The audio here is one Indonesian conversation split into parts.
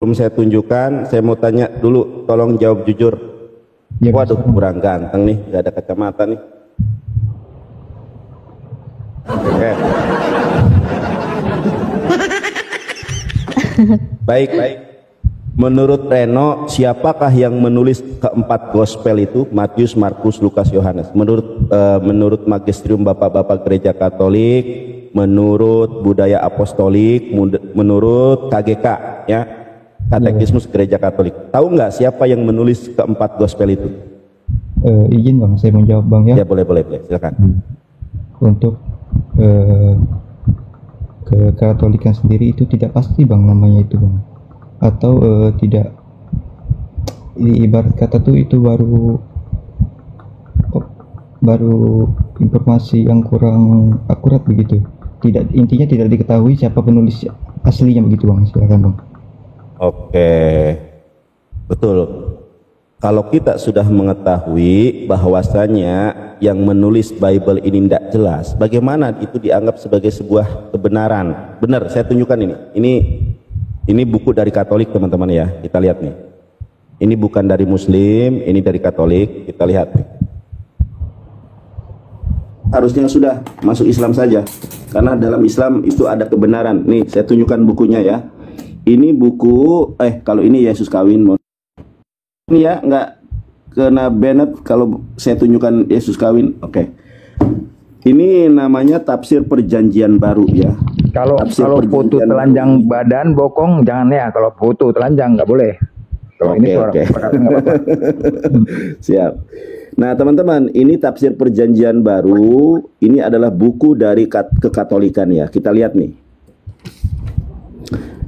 Sebelum saya tunjukkan, saya mau tanya dulu, tolong jawab jujur. Ya, Waduh, kurang ganteng nih, gak ada kacamata nih. Oke. Baik. Menurut Reno, siapakah yang menulis keempat gospel itu? Matius, Markus, Lukas, Yohanes. Menurut magisterium Bapak-bapak Gereja Katolik, menurut budaya apostolik, menurut KGK, ya, Katekismus Gereja Katolik. Tahu nggak siapa yang menulis keempat gospel itu? Izin Bang, saya menjawab Bang ya. Ya boleh, silakan. Untuk kekatolikan sendiri itu tidak pasti Bang namanya itu Bang. Atau tidak, ibarat kata tuh itu baru informasi yang kurang akurat begitu. Intinya tidak diketahui siapa penulis aslinya begitu Bang. Silakan Bang. Oke, betul. Kalau kita sudah mengetahui bahwasanya yang menulis Bible ini tidak jelas, bagaimana itu dianggap sebagai sebuah kebenaran? Benar, saya tunjukkan ini. Ini buku dari Katolik teman-teman ya, kita lihat nih. Ini bukan dari Muslim, ini dari Katolik, kita lihat nih. Harusnya sudah masuk Islam saja, karena dalam Islam itu ada kebenaran. Nih, saya tunjukkan bukunya ya. Ini buku, kalau ini Yesus kawin. Ini ya, nggak kena banned kalau saya tunjukkan Yesus kawin. Oke. Ini namanya tafsir perjanjian baru ya. Kalau foto telanjang badan bokong jangan ya. Kalau foto telanjang nggak boleh. Kalau ini suara nggak apa-apa. Siap. Nah teman-teman, ini tafsir perjanjian baru. Ini adalah buku dari kekatolikan ya. Kita lihat nih.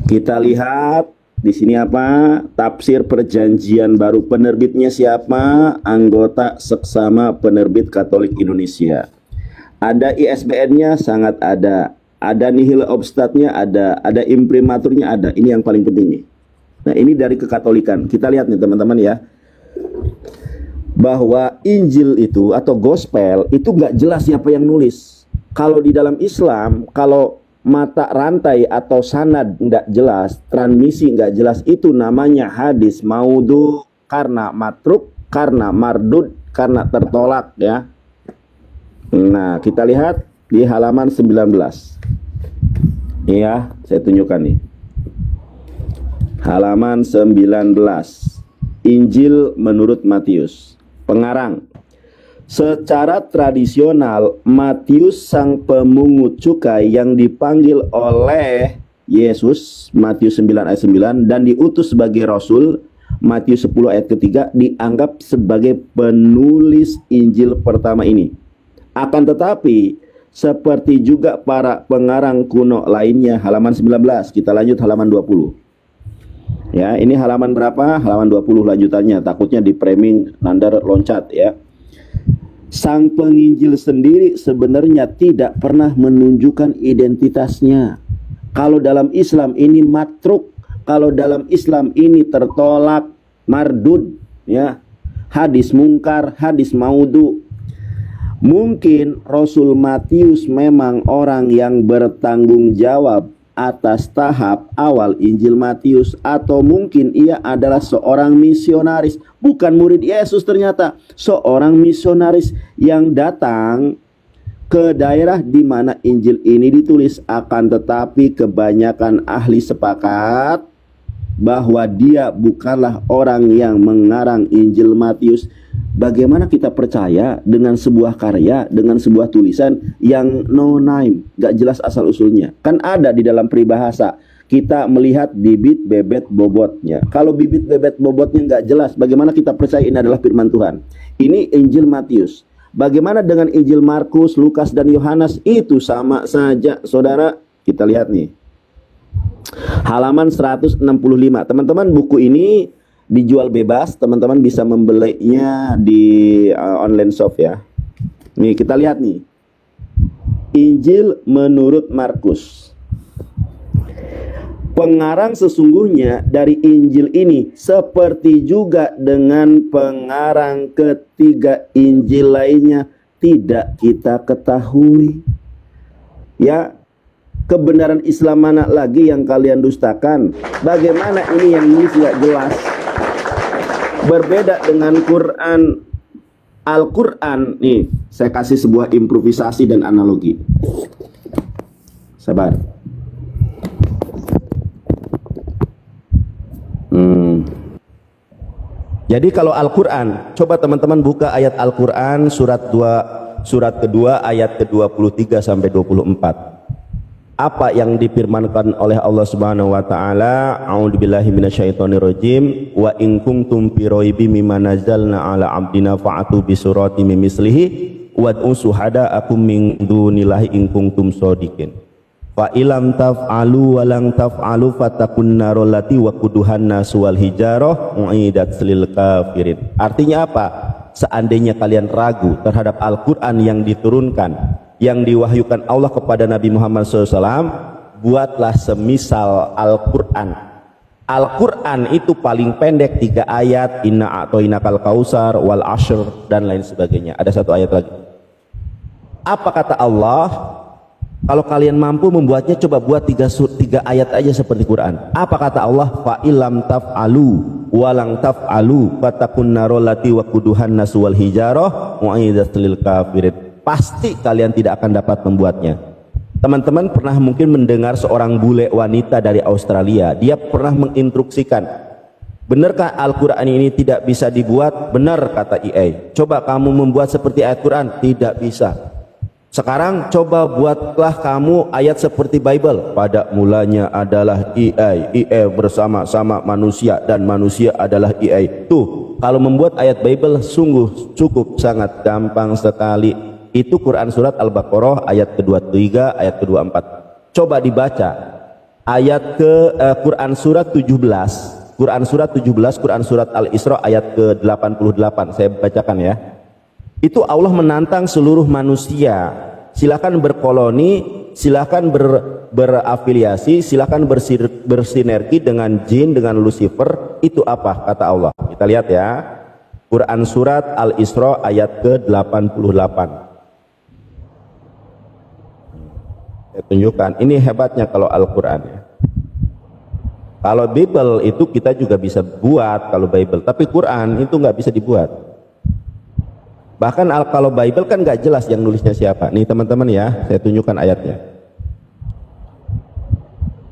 Kita lihat di sini apa? Tafsir perjanjian baru. Penerbitnya siapa? Anggota Seksama Penerbit Katolik Indonesia. Ada ISBN-nya sangat ada. Ada nihil obstatnya ada imprimaturnya ada. Ini yang paling penting nih. Nah, ini dari kekatolikan. Kita lihat nih teman-teman ya. Bahwa Injil itu atau gospel itu nggak jelas siapa yang nulis. Kalau di dalam Islam, kalau mata rantai atau sanad nggak jelas, transmisi nggak jelas, itu namanya hadis maudhu, karena matruk, karena mardud, karena tertolak ya. Nah, kita lihat di halaman 19. Iya, saya tunjukkan nih. Halaman 19. Injil menurut Matius. Pengarang. Secara tradisional, Matius sang pemungut cukai yang dipanggil oleh Yesus, Matius 9 ayat 9, dan diutus sebagai rasul, Matius 10 ayat ketiga, dianggap sebagai penulis Injil pertama ini. Akan tetapi, seperti juga para pengarang kuno lainnya, halaman 19, kita lanjut halaman 20. Ya, ini halaman berapa? Halaman 20 lanjutannya, takutnya di framing nandar loncat ya. Sang penginjil sendiri sebenarnya tidak pernah menunjukkan identitasnya. Kalau dalam Islam ini matruk, kalau dalam Islam ini tertolak, mardud ya. Hadis mungkar, hadis maudhu. Mungkin Rasul Matius memang orang yang bertanggung jawab atas tahap awal Injil Matius, atau mungkin ia adalah seorang misionaris, bukan murid Yesus ternyata, seorang misionaris yang datang ke daerah di mana Injil ini ditulis. Akan tetapi kebanyakan ahli sepakat bahwa dia bukanlah orang yang mengarang Injil Matius. Bagaimana kita percaya dengan sebuah karya, dengan sebuah tulisan yang no name, gak jelas asal usulnya? Kan ada di dalam peribahasa, kita melihat bibit bebet bobotnya. Kalau bibit bebet bobotnya gak jelas, bagaimana kita percaya ini adalah firman Tuhan? Ini Injil Matius. Bagaimana dengan Injil Markus, Lukas, dan Yohanes? Itu sama saja, saudara. Kita lihat nih, halaman 165. Teman-teman, buku ini dijual bebas, teman-teman bisa membelinya di online shop ya. Nih kita lihat nih, Injil menurut Markus. Pengarang sesungguhnya dari Injil ini seperti juga dengan pengarang ketiga Injil lainnya tidak kita ketahui. Ya, Kebenaran Islam mana lagi yang kalian dustakan? Bagaimana ini yang nulis nggak jelas? Berbeda dengan Quran. Al-Quran, nih saya kasih sebuah improvisasi dan analogi. Sabar. Jadi kalau Al-Quran, coba teman-teman buka ayat Al-Quran surat kedua ayat ke-23 sampai 24. Apa yang difirmankan oleh Allah Subhanahu wa taala? A'udzubillahi minasyaitonirrajim. Wa in kuntum fi raibin mimma nazzalna 'ala 'abdina fa'atu bi surati min mislihi wad'u syuhada'akum min dunillahi in kuntum shadiqin. Fa ilam taf'alu wa lam taf'alu fattaqun narul lati waquduhan nas wal hijarah u'idat lil kafirin. Artinya apa? Seandainya kalian ragu terhadap Al-Qur'an yang diturunkan, yang diwahyukan Allah kepada Nabi Muhammad SAW, buatlah semisal Al-Quran. Al-Quran itu paling pendek 3 ayat, inna a'toinakal kausar wal ashr dan lain sebagainya. Ada 1 ayat lagi. Apa kata Allah? Kalau kalian mampu membuatnya, coba buat 3 ayat aja seperti Quran. Apa kata Allah? Fa ilam taf'alu walang taf'alu fatakun narolati waquduhan nas wal hijarah mu'idat lil kafirin. Pasti kalian tidak akan dapat membuatnya. Teman-teman pernah mungkin mendengar seorang bule wanita dari Australia. Dia pernah menginstruksikan, benarkah Al-Quran ini tidak bisa dibuat? Benar, kata EA. Coba kamu membuat seperti ayat Quran. Tidak bisa. Sekarang coba buatlah kamu ayat seperti Bible. Pada mulanya adalah EA bersama-sama manusia dan manusia adalah EA. Tuh, kalau membuat ayat Bible sungguh cukup sangat gampang sekali. Itu Quran surat Al-Baqarah ayat ke-23, ayat ke-24. Coba dibaca ayat Quran surat 17, Quran surat 17, Quran surat Al-Isra ayat ke-88. Saya bacakan ya. Itu Allah menantang seluruh manusia. Silakan berkoloni, silakan berafiliasi, silakan bersinergi dengan jin, dengan Lucifer. Itu apa kata Allah? Kita lihat ya. Quran surat Al-Isra ayat ke-88. Saya tunjukkan, ini hebatnya kalau Al-Quran ya. Kalau Bible itu kita juga bisa buat kalau Bible, tapi Quran itu nggak bisa dibuat. Bahkan kalau Bible kan nggak jelas yang nulisnya siapa. Nih teman-teman ya, saya tunjukkan ayatnya.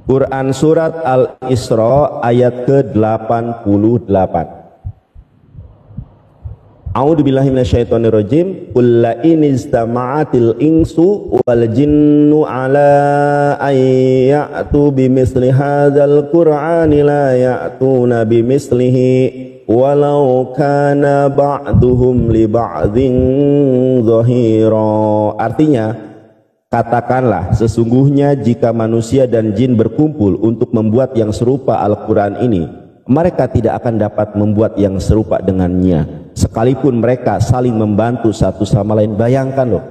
Quran surat Al-Isra ayat ke-88. A'udzubillahi minasyaitonirrajim. Qul la in istama'atil insu wal jinnu ala ayyatu bimithli hadzal qur'ani la ya'tuna bimithlihi walau kana ba'duhum li ba'dhin dhahira. Artinya, katakanlah sesungguhnya jika manusia dan jin berkumpul untuk membuat yang serupa Al-Quran ini, mereka tidak akan dapat membuat yang serupa dengannya sekalipun mereka saling membantu satu sama lain. Bayangkan loh,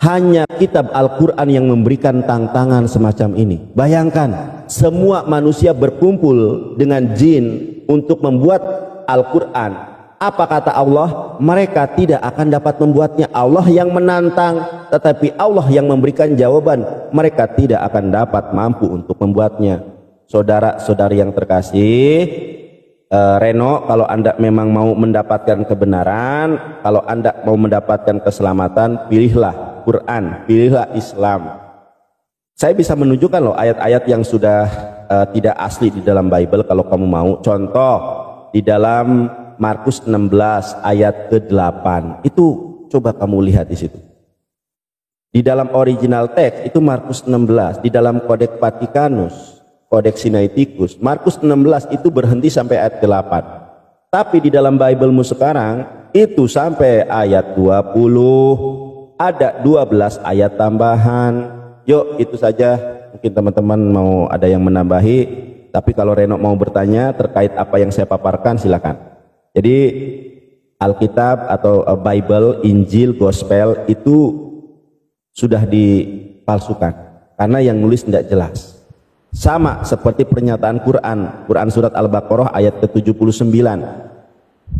hanya kitab Al-Quran yang memberikan tantangan semacam ini. Bayangkan semua manusia berkumpul dengan jin untuk membuat Al-Quran. Apa kata Allah? Mereka tidak akan dapat membuatnya. Allah yang menantang, tetapi Allah yang memberikan jawaban. Mereka tidak akan dapat mampu untuk membuatnya. Saudara-saudari yang terkasih, Reno, kalau Anda memang mau mendapatkan kebenaran, kalau Anda mau mendapatkan keselamatan, pilihlah Quran, pilihlah Islam. Saya bisa menunjukkan loh ayat-ayat yang sudah tidak asli di dalam Bible kalau kamu mau. Contoh di dalam Markus 16 ayat ke-8. Itu coba kamu lihat di situ. Di dalam original teks itu Markus 16, di dalam Kodeks Vatikanus, Kodeks Sinaiticus, Markus 16 itu berhenti sampai ayat ke-8. Tapi di dalam Biblemu sekarang itu sampai ayat 20, ada 12 ayat tambahan. Yuk, itu saja. Mungkin teman-teman mau ada yang menambahi, tapi kalau Reno mau bertanya terkait apa yang saya paparkan, silakan. Jadi Alkitab atau Bible, Injil, Gospel itu sudah dipalsukan karena yang nulis tidak jelas. Sama seperti pernyataan Quran, Quran surat Al-Baqarah ayat ke-79.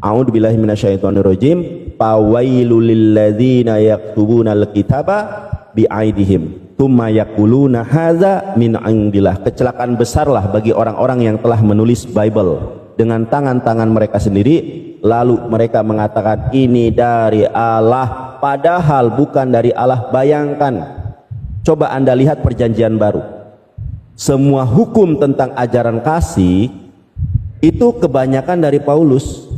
A'udzubillahi minasyaitonirrajim. Fawailul lilladzina yaktubunal kitaba bi'aidihim tsumma yaquluna hadza min indillah. Kecelakaan besarlah bagi orang-orang yang telah menulis Bible dengan tangan-tangan mereka sendiri, lalu mereka mengatakan ini dari Allah, padahal bukan dari Allah. Bayangkan, coba Anda lihat perjanjian baru, semua hukum tentang ajaran kasih itu kebanyakan dari Paulus.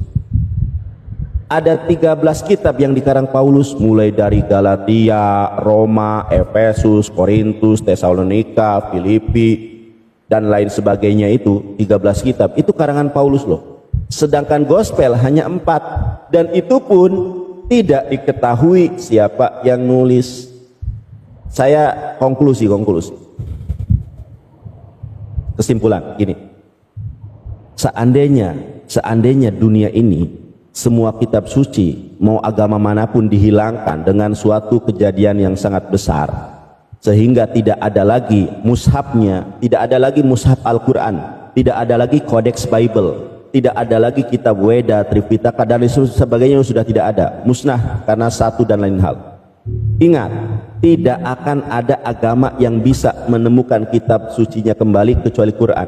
Ada 13 kitab yang dikarang Paulus, mulai dari Galatia, Roma, Efesus, Korintus, Tesalonika, Filipi, dan lain sebagainya. Itu 13 kitab, itu karangan Paulus loh. Sedangkan gospel hanya 4, dan itu pun tidak diketahui siapa yang nulis. Saya konklusi. Kesimpulan gini, seandainya dunia ini semua kitab suci, mau agama manapun dihilangkan dengan suatu kejadian yang sangat besar, sehingga tidak ada lagi mushafnya, tidak ada lagi mushaf Al-Quran, tidak ada lagi kodeks Bible, tidak ada lagi kitab Weda, Tripitaka, dan sebagainya sudah tidak ada, musnah karena satu dan lain hal. Ingat, tidak akan ada agama yang bisa menemukan kitab sucinya kembali kecuali Quran.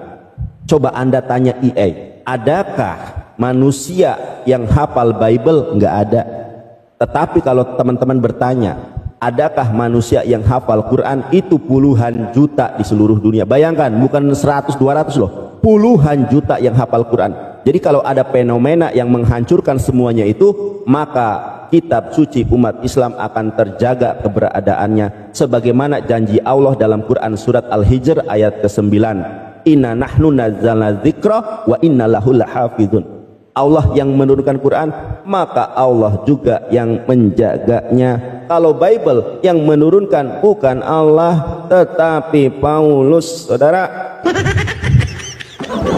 Coba Anda tanya EA, adakah manusia yang hafal Bible? Nggak ada. Tetapi kalau teman-teman bertanya, adakah manusia yang hafal Quran? Itu puluhan juta di seluruh dunia. Bayangkan, bukan 100-200 loh, puluhan juta yang hafal Quran. Jadi kalau ada fenomena yang menghancurkan semuanya itu, maka kitab suci umat Islam akan terjaga keberadaannya sebagaimana janji Allah dalam Quran surat Al-Hijr ayat ke-9, inna nahnu nazzalna dzikra wa inna lahu lahafizun. Allah yang menurunkan Quran, maka Allah juga yang menjaganya. Kalau Bible yang menurunkan bukan Allah tetapi Paulus, saudara.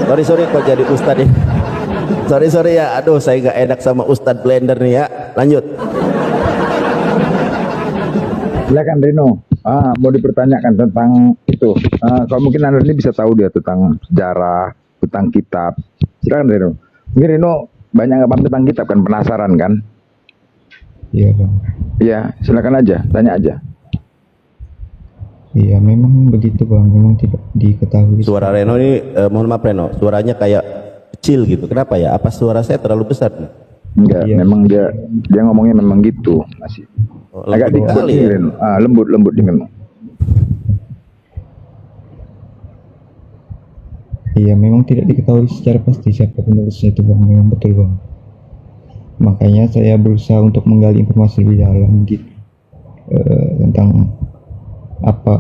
Sorry kok jadi ustadz ya. Sorry ya, aduh saya gak enak sama Ustadz Blender nih ya. Lanjut. Silakan Reno. Mau dipertanyakan tentang itu. Kalau mungkin Anda ini bisa tahu dia tentang sejarah, tentang kitab. Silakan Reno. Mungkin Reno banyak nggak paham tentang kitab kan, penasaran kan? Iya Bang. Iya, silakan aja, tanya aja. Iya, memang begitu Bang, memang tidak diketahui. Suara Reno ini, mohon maaf Reno, suaranya kayak kecil gitu. Kenapa ya? Apa suara saya terlalu besar nih? Enggak, Iya. memang dia ngomongnya memang gitu, masih. Agak lembut dikit ya? Reno. Lembut dia memang. Iya, memang tidak diketahui secara pasti siapa penulisnya itu Bang, memang betul Bang. Makanya saya berusaha untuk menggali informasi lebih dalam gitu, tentang apa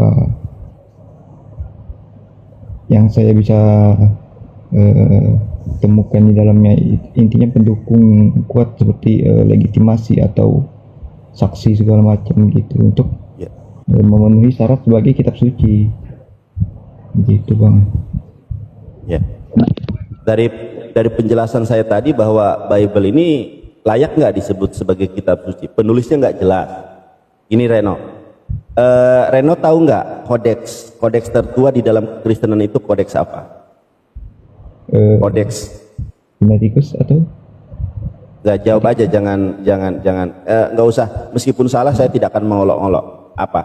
yang saya bisa temukan di dalamnya. Intinya pendukung kuat seperti legitimasi atau saksi segala macam gitu untuk Ya. memenuhi syarat sebagai kitab suci begitu Bang. Ya. Dari penjelasan saya tadi bahwa Bible ini layak nggak disebut sebagai kitab suci, penulisnya nggak jelas. Ini Reno, Reno tahu nggak kodeks tertua di dalam Kristenan itu kodeks apa? Kodeks. Sinaiticus atau? Nggak, jawab aja, jangan nggak usah. Meskipun salah saya tidak akan mengolok-olok. Apa?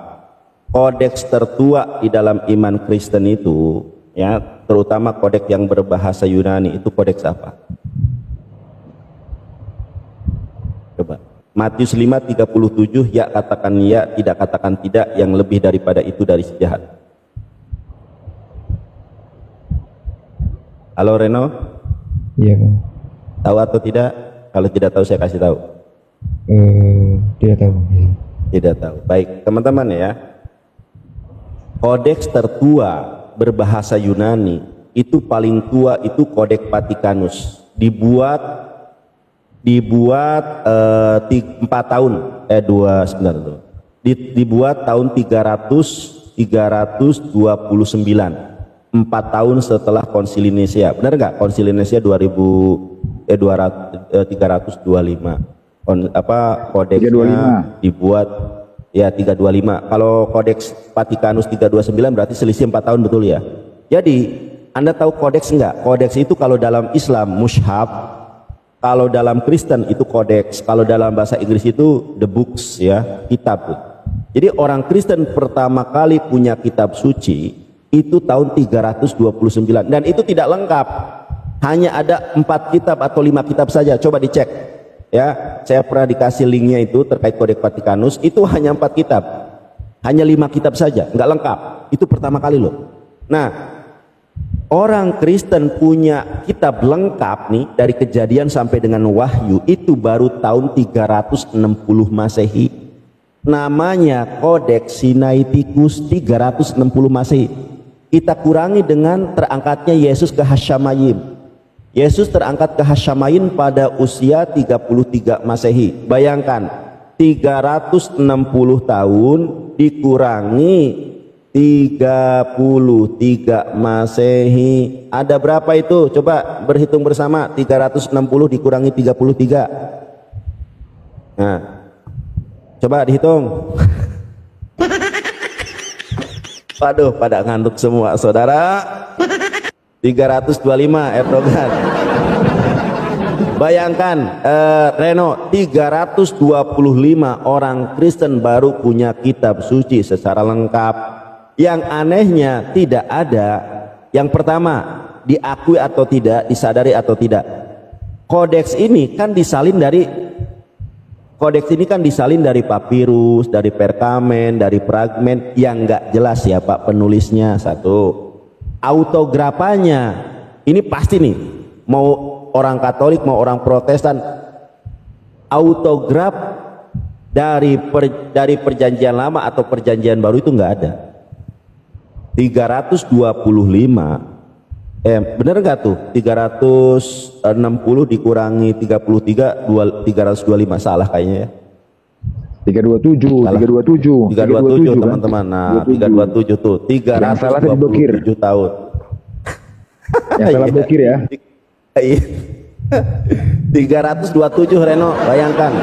Kodeks tertua di dalam iman Kristen itu, ya, terutama kodeks yang berbahasa Yunani itu kodeks apa? Coba. Matius 5:37, ya katakan ya, tidak katakan tidak, yang lebih daripada itu dari si jahat. Halo Reno, Iya Bang. tahu atau tidak? Kalau tidak tahu saya kasih tahu. Tidak tahu ya. Tidak tahu. Baik teman-teman ya, kodeks tertua berbahasa Yunani itu paling tua itu Kodeks Vatikanus, dibuat 4 tahun dibuat tahun 329, 4 tahun setelah Konsili Nicea. Benar nggak? Konsili Nicea 325. Kodeksnya dibuat ya 325. Kalau Kodeks Vatikanus 329 berarti selisih 4 tahun, betul ya? Jadi Anda tahu kodeks enggak? Kodeks itu kalau dalam Islam mushaf, kalau dalam Kristen itu kodeks, kalau dalam bahasa Inggris itu the books ya, kitab. Jadi orang Kristen pertama kali punya kitab suci itu tahun 329 dan itu tidak lengkap. Hanya ada 4 kitab atau 5 kitab saja. Coba dicek. Ya, saya pernah dikasih linknya itu terkait Kodeks Vatikanus, itu hanya 4 kitab. Hanya 5 kitab saja, nggak lengkap. Itu pertama kali loh. Nah, orang Kristen punya kitab lengkap nih dari Kejadian sampai dengan Wahyu itu baru tahun 360 Masehi. Namanya Kodeks Sinaiticus 360 Masehi. Kita kurangi dengan terangkatnya Yesus ke Hasyamayim. Yesus terangkat ke Hasyamayim pada usia 33 Masehi. Bayangkan 360 tahun dikurangi 33 Masehi. Ada berapa itu? Coba berhitung bersama. 360 dikurangi 33. Nah, coba dihitung. Waduh, pada ngantuk semua saudara. 325 Erdogan. Bayangkan Reno, 325 orang Kristen baru punya kitab suci secara lengkap. Yang anehnya tidak ada yang pertama diakui atau tidak, disadari atau tidak. Kodeks ini kan disalin dari papirus, dari perkamen, dari fragmen yang nggak jelas siapa penulisnya. Satu, autografanya ini pasti nih, mau orang Katolik mau orang Protestan, autograf dari perjanjian lama atau perjanjian baru itu nggak ada. 325 bener nggak tuh? 360 dikurangi 33 325, salah kayaknya ya. 327 teman-teman. Nah, 327 tuh 327 tahun. Yang salah blokir ya. 327 Reno, bayangkan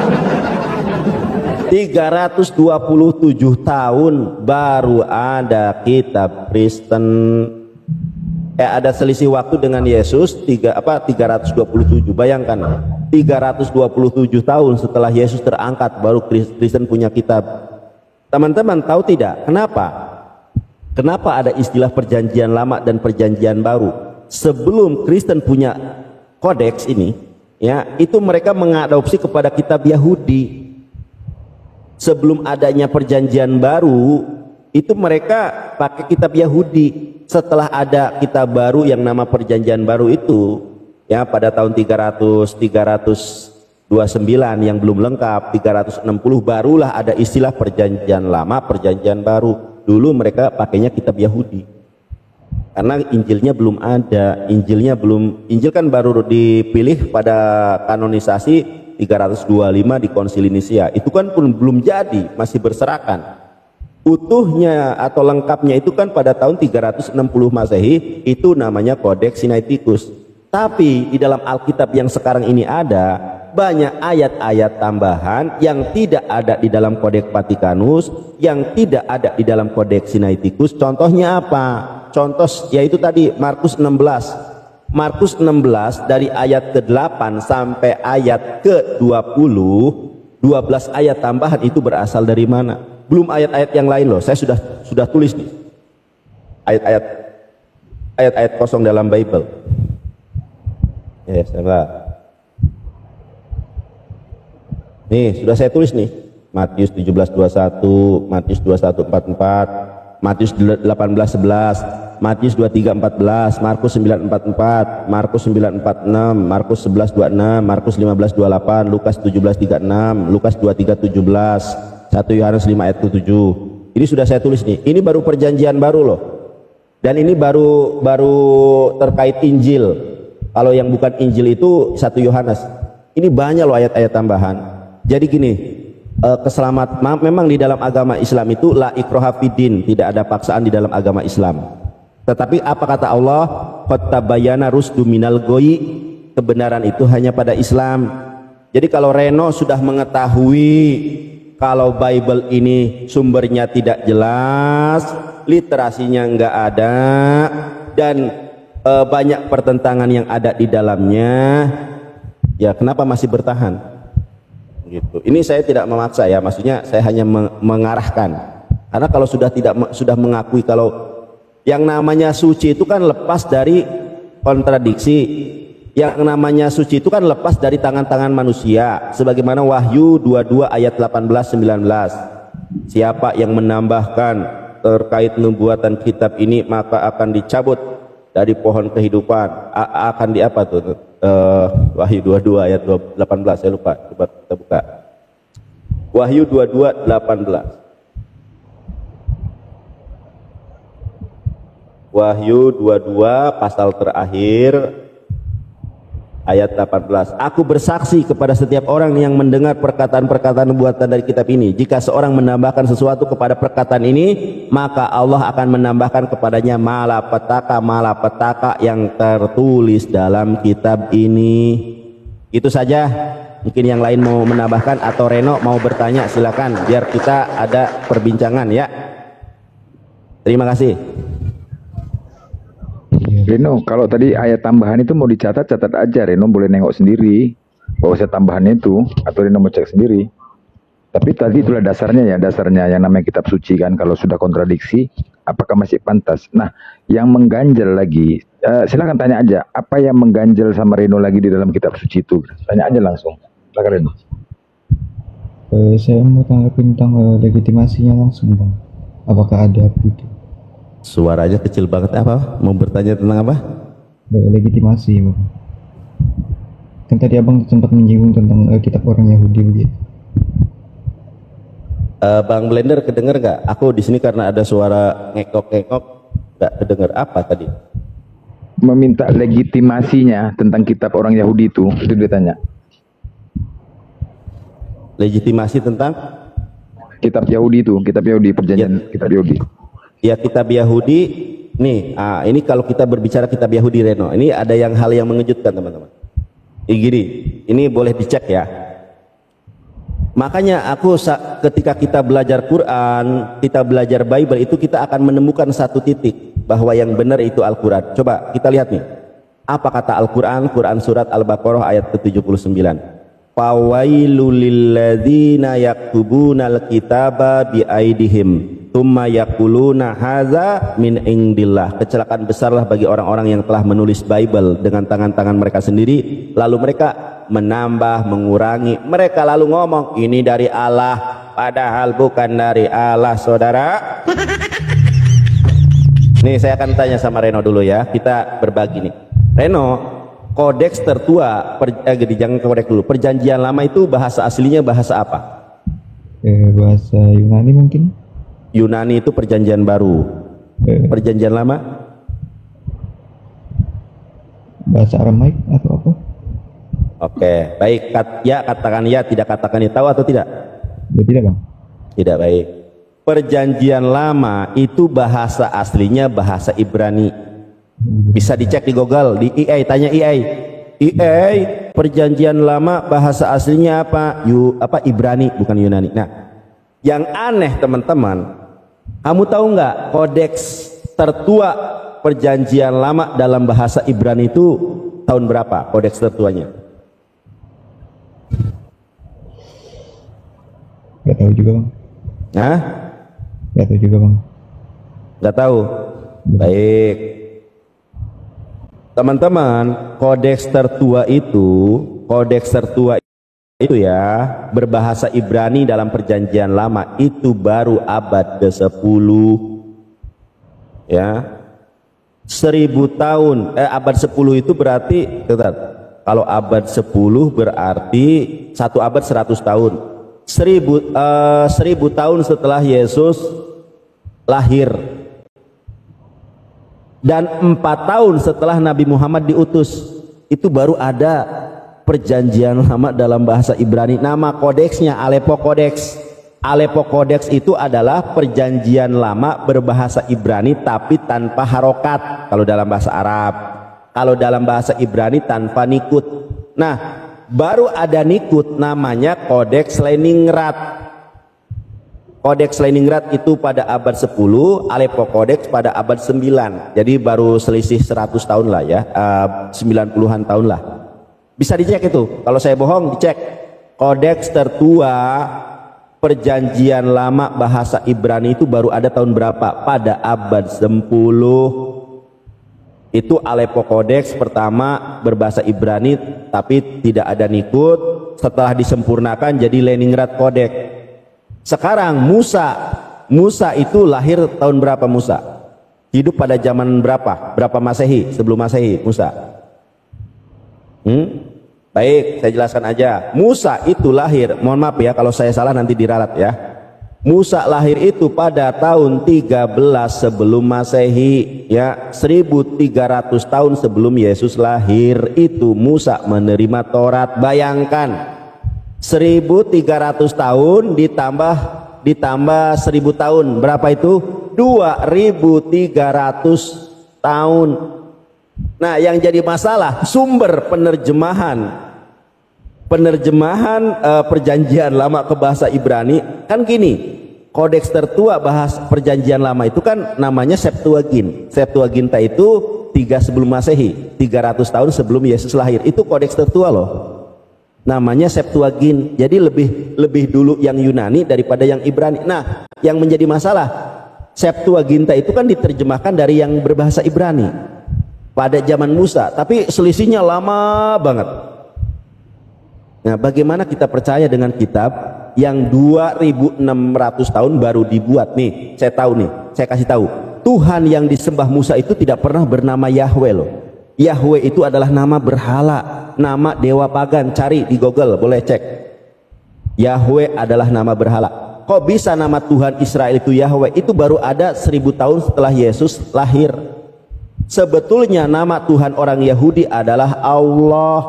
327 tahun baru ada kitab Kristen. Ada selisih waktu dengan Yesus 327. Bayangkan 327 tahun setelah Yesus terangkat baru Kristen punya kitab. Teman-teman tahu tidak kenapa ada istilah perjanjian lama dan perjanjian baru? Sebelum Kristen punya kodeks ini, ya, itu mereka mengadopsi kepada kitab Yahudi. Sebelum adanya perjanjian baru, itu mereka pakai kitab Yahudi. Setelah ada kitab baru yang nama perjanjian baru itu, ya, pada tahun 329 yang belum lengkap, 360 barulah ada istilah perjanjian lama, perjanjian baru. Dulu mereka pakainya kitab Yahudi. Karena Injilnya belum ada, Injil kan baru dipilih pada kanonisasi 325 di Konsili Nisia. Itu kan pun belum jadi, masih berserakan. Utuhnya atau lengkapnya itu kan pada tahun 360 Masehi, itu namanya Kodeks Sinaiticus. Tapi di dalam Alkitab yang sekarang ini ada banyak ayat-ayat tambahan yang tidak ada di dalam Kodeks Vatikanus, yang tidak ada di dalam Kodeks Sinaiticus. Contohnya apa? Contoh yaitu tadi Markus 16. Markus 16 dari ayat ke-8 sampai ayat ke-20, 12 ayat tambahan itu berasal dari mana? Belum ayat-ayat yang lain loh. Saya sudah tulis nih. Ayat-ayat kosong dalam Bible. Ya, saudara. Nih, sudah saya tulis nih. Matius 17:21, Matius 21:44, Matius 18:11, Matius 23:14, Markus 9:44, Markus 9:46, Markus 11:26, Markus 15:28, Lukas 17:36, Lukas 23:17, 1 Yohanes 5:7. Ini sudah saya tulis nih. Ini baru perjanjian baru loh. Dan ini baru terkait Injil. Kalau yang bukan Injil itu 1 Yohanes. Ini banyak loh ayat-ayat tambahan. Jadi gini, memang di dalam agama Islam itu la ikraha fiddin, tidak ada paksaan di dalam agama Islam. Tetapi apa kata Allah? Qad tabayyana rusdu minal ghayy, kebenaran itu hanya pada Islam. Jadi kalau Reno sudah mengetahui kalau Bible ini sumbernya tidak jelas, literasinya enggak ada, dan banyak pertentangan yang ada di dalamnya, ya kenapa masih bertahan? Gitu. Ini saya tidak memaksa ya, maksudnya saya hanya mengarahkan. Karena kalau sudah mengakui kalau yang namanya suci itu kan lepas dari kontradiksi. Yang namanya suci itu kan lepas dari tangan-tangan manusia. Sebagaimana Wahyu 22 ayat 18-19. Siapa yang menambahkan terkait nubuatan kitab ini maka akan dicabut dari pohon kehidupan. Akan di apa tuh? Wahyu 22 ayat 18, saya lupa. Coba kita buka. Wahyu 22 18. Wahyu 22 pasal terakhir ayat 18. Aku bersaksi kepada setiap orang yang mendengar perkataan-perkataan nubuatan dari kitab ini. Jika seorang menambahkan sesuatu kepada perkataan ini, maka Allah akan menambahkan kepadanya malapetaka yang tertulis dalam kitab ini. Itu saja. Mungkin yang lain mau menambahkan atau Reno mau bertanya, silakan biar kita ada perbincangan ya. Terima kasih. Reno, kalau tadi ayat tambahan itu mau dicatat aja. Reno boleh nengok sendiri bahwa saya tambahannya itu, atau Reno mau cek sendiri. Tapi tadi itulah dasarnya yang namanya kitab suci kan. Kalau sudah kontradiksi, apakah masih pantas? Nah, yang mengganjal lagi, silakan tanya aja. Apa yang mengganjal sama Reno lagi di dalam kitab suci itu? Tanya aja langsung. Silakan Reno. Saya mau tanggapin tentang legitimasinya langsung, Bang. Apakah ada itu? Suaranya kecil banget. Apa? Mau bertanya tentang apa? Legitimasi, Bang. Kan tadi Abang sempat menyinggung tentang kitab orang Yahudi begitu. Bang Blender kedenger nggak? Aku di sini karena ada suara ngekok-ngekok, nggak kedenger apa tadi? Meminta legitimasinya tentang kitab orang Yahudi itu dia tanya. Legitimasi tentang kitab Yahudi itu, kitab Yahudi, perjanjian ya. Kitab Yahudi. Ya, kitab Yahudi nih. Ini kalau kita berbicara kitab Yahudi, Reno, ini ada hal yang mengejutkan teman-teman. Gini, ini boleh dicek ya. Makanya ketika kita belajar Quran, kita belajar Bible, itu kita akan menemukan satu titik bahwa yang benar itu Al-Quran. Coba kita lihat nih, apa kata Al-Quran? Quran surat Al-Baqarah ayat ke-79. Fawailul lilladzina yaktubunal kitaba biaidihim tsumma yaquluna hadza min indillah. Kecelakaan besarlah bagi orang-orang yang telah menulis Bible dengan tangan-tangan mereka sendiri, lalu mereka menambah, mengurangi, mereka lalu ngomong ini dari Allah, padahal bukan dari Allah, saudara. Nih saya akan tanya sama Reno dulu ya, kita berbagi nih. Reno, kodeks tertua, jangan kodeks dulu, perjanjian lama itu bahasa aslinya bahasa apa? Bahasa Yunani mungkin. Yunani itu perjanjian baru. Perjanjian lama? Bahasa Aramaik atau apa? Oke, baik. Katakan ya, tidak katakan ya. Tahu atau tidak? Tidak, Bang. Tidak, baik. Perjanjian lama itu bahasa aslinya bahasa Ibrani. Bisa dicek di Google, di EA, tanya EA. EA, perjanjian lama bahasa aslinya apa? Ibrani, bukan Yunani. Nah, yang aneh teman-teman, kamu tahu nggak kodeks tertua perjanjian lama dalam bahasa Ibrani itu tahun berapa kodeks tertuanya? Gak tahu juga, Bang. Hah? Gak tahu juga, Bang. Gak tahu? Baik. Teman-teman, kodeks tertua itu ya, berbahasa Ibrani dalam perjanjian lama itu baru abad ke-10. Ya. 1000 tahun, abad 10 itu berarti, kalau abad 10 berarti 1 abad 100 tahun. 1000 tahun setelah Yesus lahir dan 4 tahun setelah Nabi Muhammad diutus, itu baru ada perjanjian lama dalam bahasa Ibrani. Nama kodeksnya Aleppo Codex. Aleppo Codex itu adalah perjanjian lama berbahasa Ibrani tapi tanpa harokat kalau dalam bahasa Arab. Kalau dalam bahasa Ibrani tanpa nikut. Nah, baru ada nikut namanya Kodeks Leningrad. Kodeks Leningrad itu pada abad 10, Aleppo Codex pada abad 9. Jadi baru selisih 100 tahun lah ya, 90-an tahun lah. Bisa dicek itu. Kalau saya bohong dicek. Kodeks tertua Perjanjian Lama bahasa Ibrani itu baru ada tahun berapa? Pada abad 10. Itu Aleppo Kodeks pertama berbahasa Ibrani, tapi tidak ada Nikut. Setelah disempurnakan jadi Leningrad Kodeks. Sekarang Musa itu lahir tahun berapa Musa? Hidup pada zaman berapa? Berapa Masehi? Sebelum Masehi Musa? Baik, saya jelaskan aja. Musa itu lahir, mohon maaf ya kalau saya salah nanti diralat ya. Musa lahir itu pada tahun 13 sebelum Masehi ya, 1300 tahun sebelum Yesus lahir itu Musa menerima Taurat. Bayangkan 1300 tahun ditambah 1000 tahun, berapa itu? 2300 tahun. Nah, yang jadi masalah sumber penerjemahan Perjanjian Lama ke bahasa Ibrani kan gini. Kodeks tertua bahasa Perjanjian Lama itu kan namanya Septuagint. Septuaginta itu 3 sebelum Masehi, 300 tahun sebelum Yesus lahir. Itu kodeks tertua loh. Namanya Septuagint. Jadi lebih dulu yang Yunani daripada yang Ibrani. Nah, yang menjadi masalah Septuaginta itu kan diterjemahkan dari yang berbahasa Ibrani pada zaman Musa, tapi selisihnya lama banget. Nah, bagaimana kita percaya dengan kitab yang 2600 tahun baru dibuat nih? Saya tahu nih, saya kasih tahu. Tuhan yang disembah Musa itu tidak pernah bernama Yahweh loh. Yahweh itu adalah nama berhala, nama dewa pagan. Cari di Google, boleh cek. Yahweh adalah nama berhala. Kok bisa nama Tuhan Israel itu Yahweh? Itu baru ada 1000 tahun setelah Yesus lahir. Sebetulnya nama Tuhan orang Yahudi adalah Allah,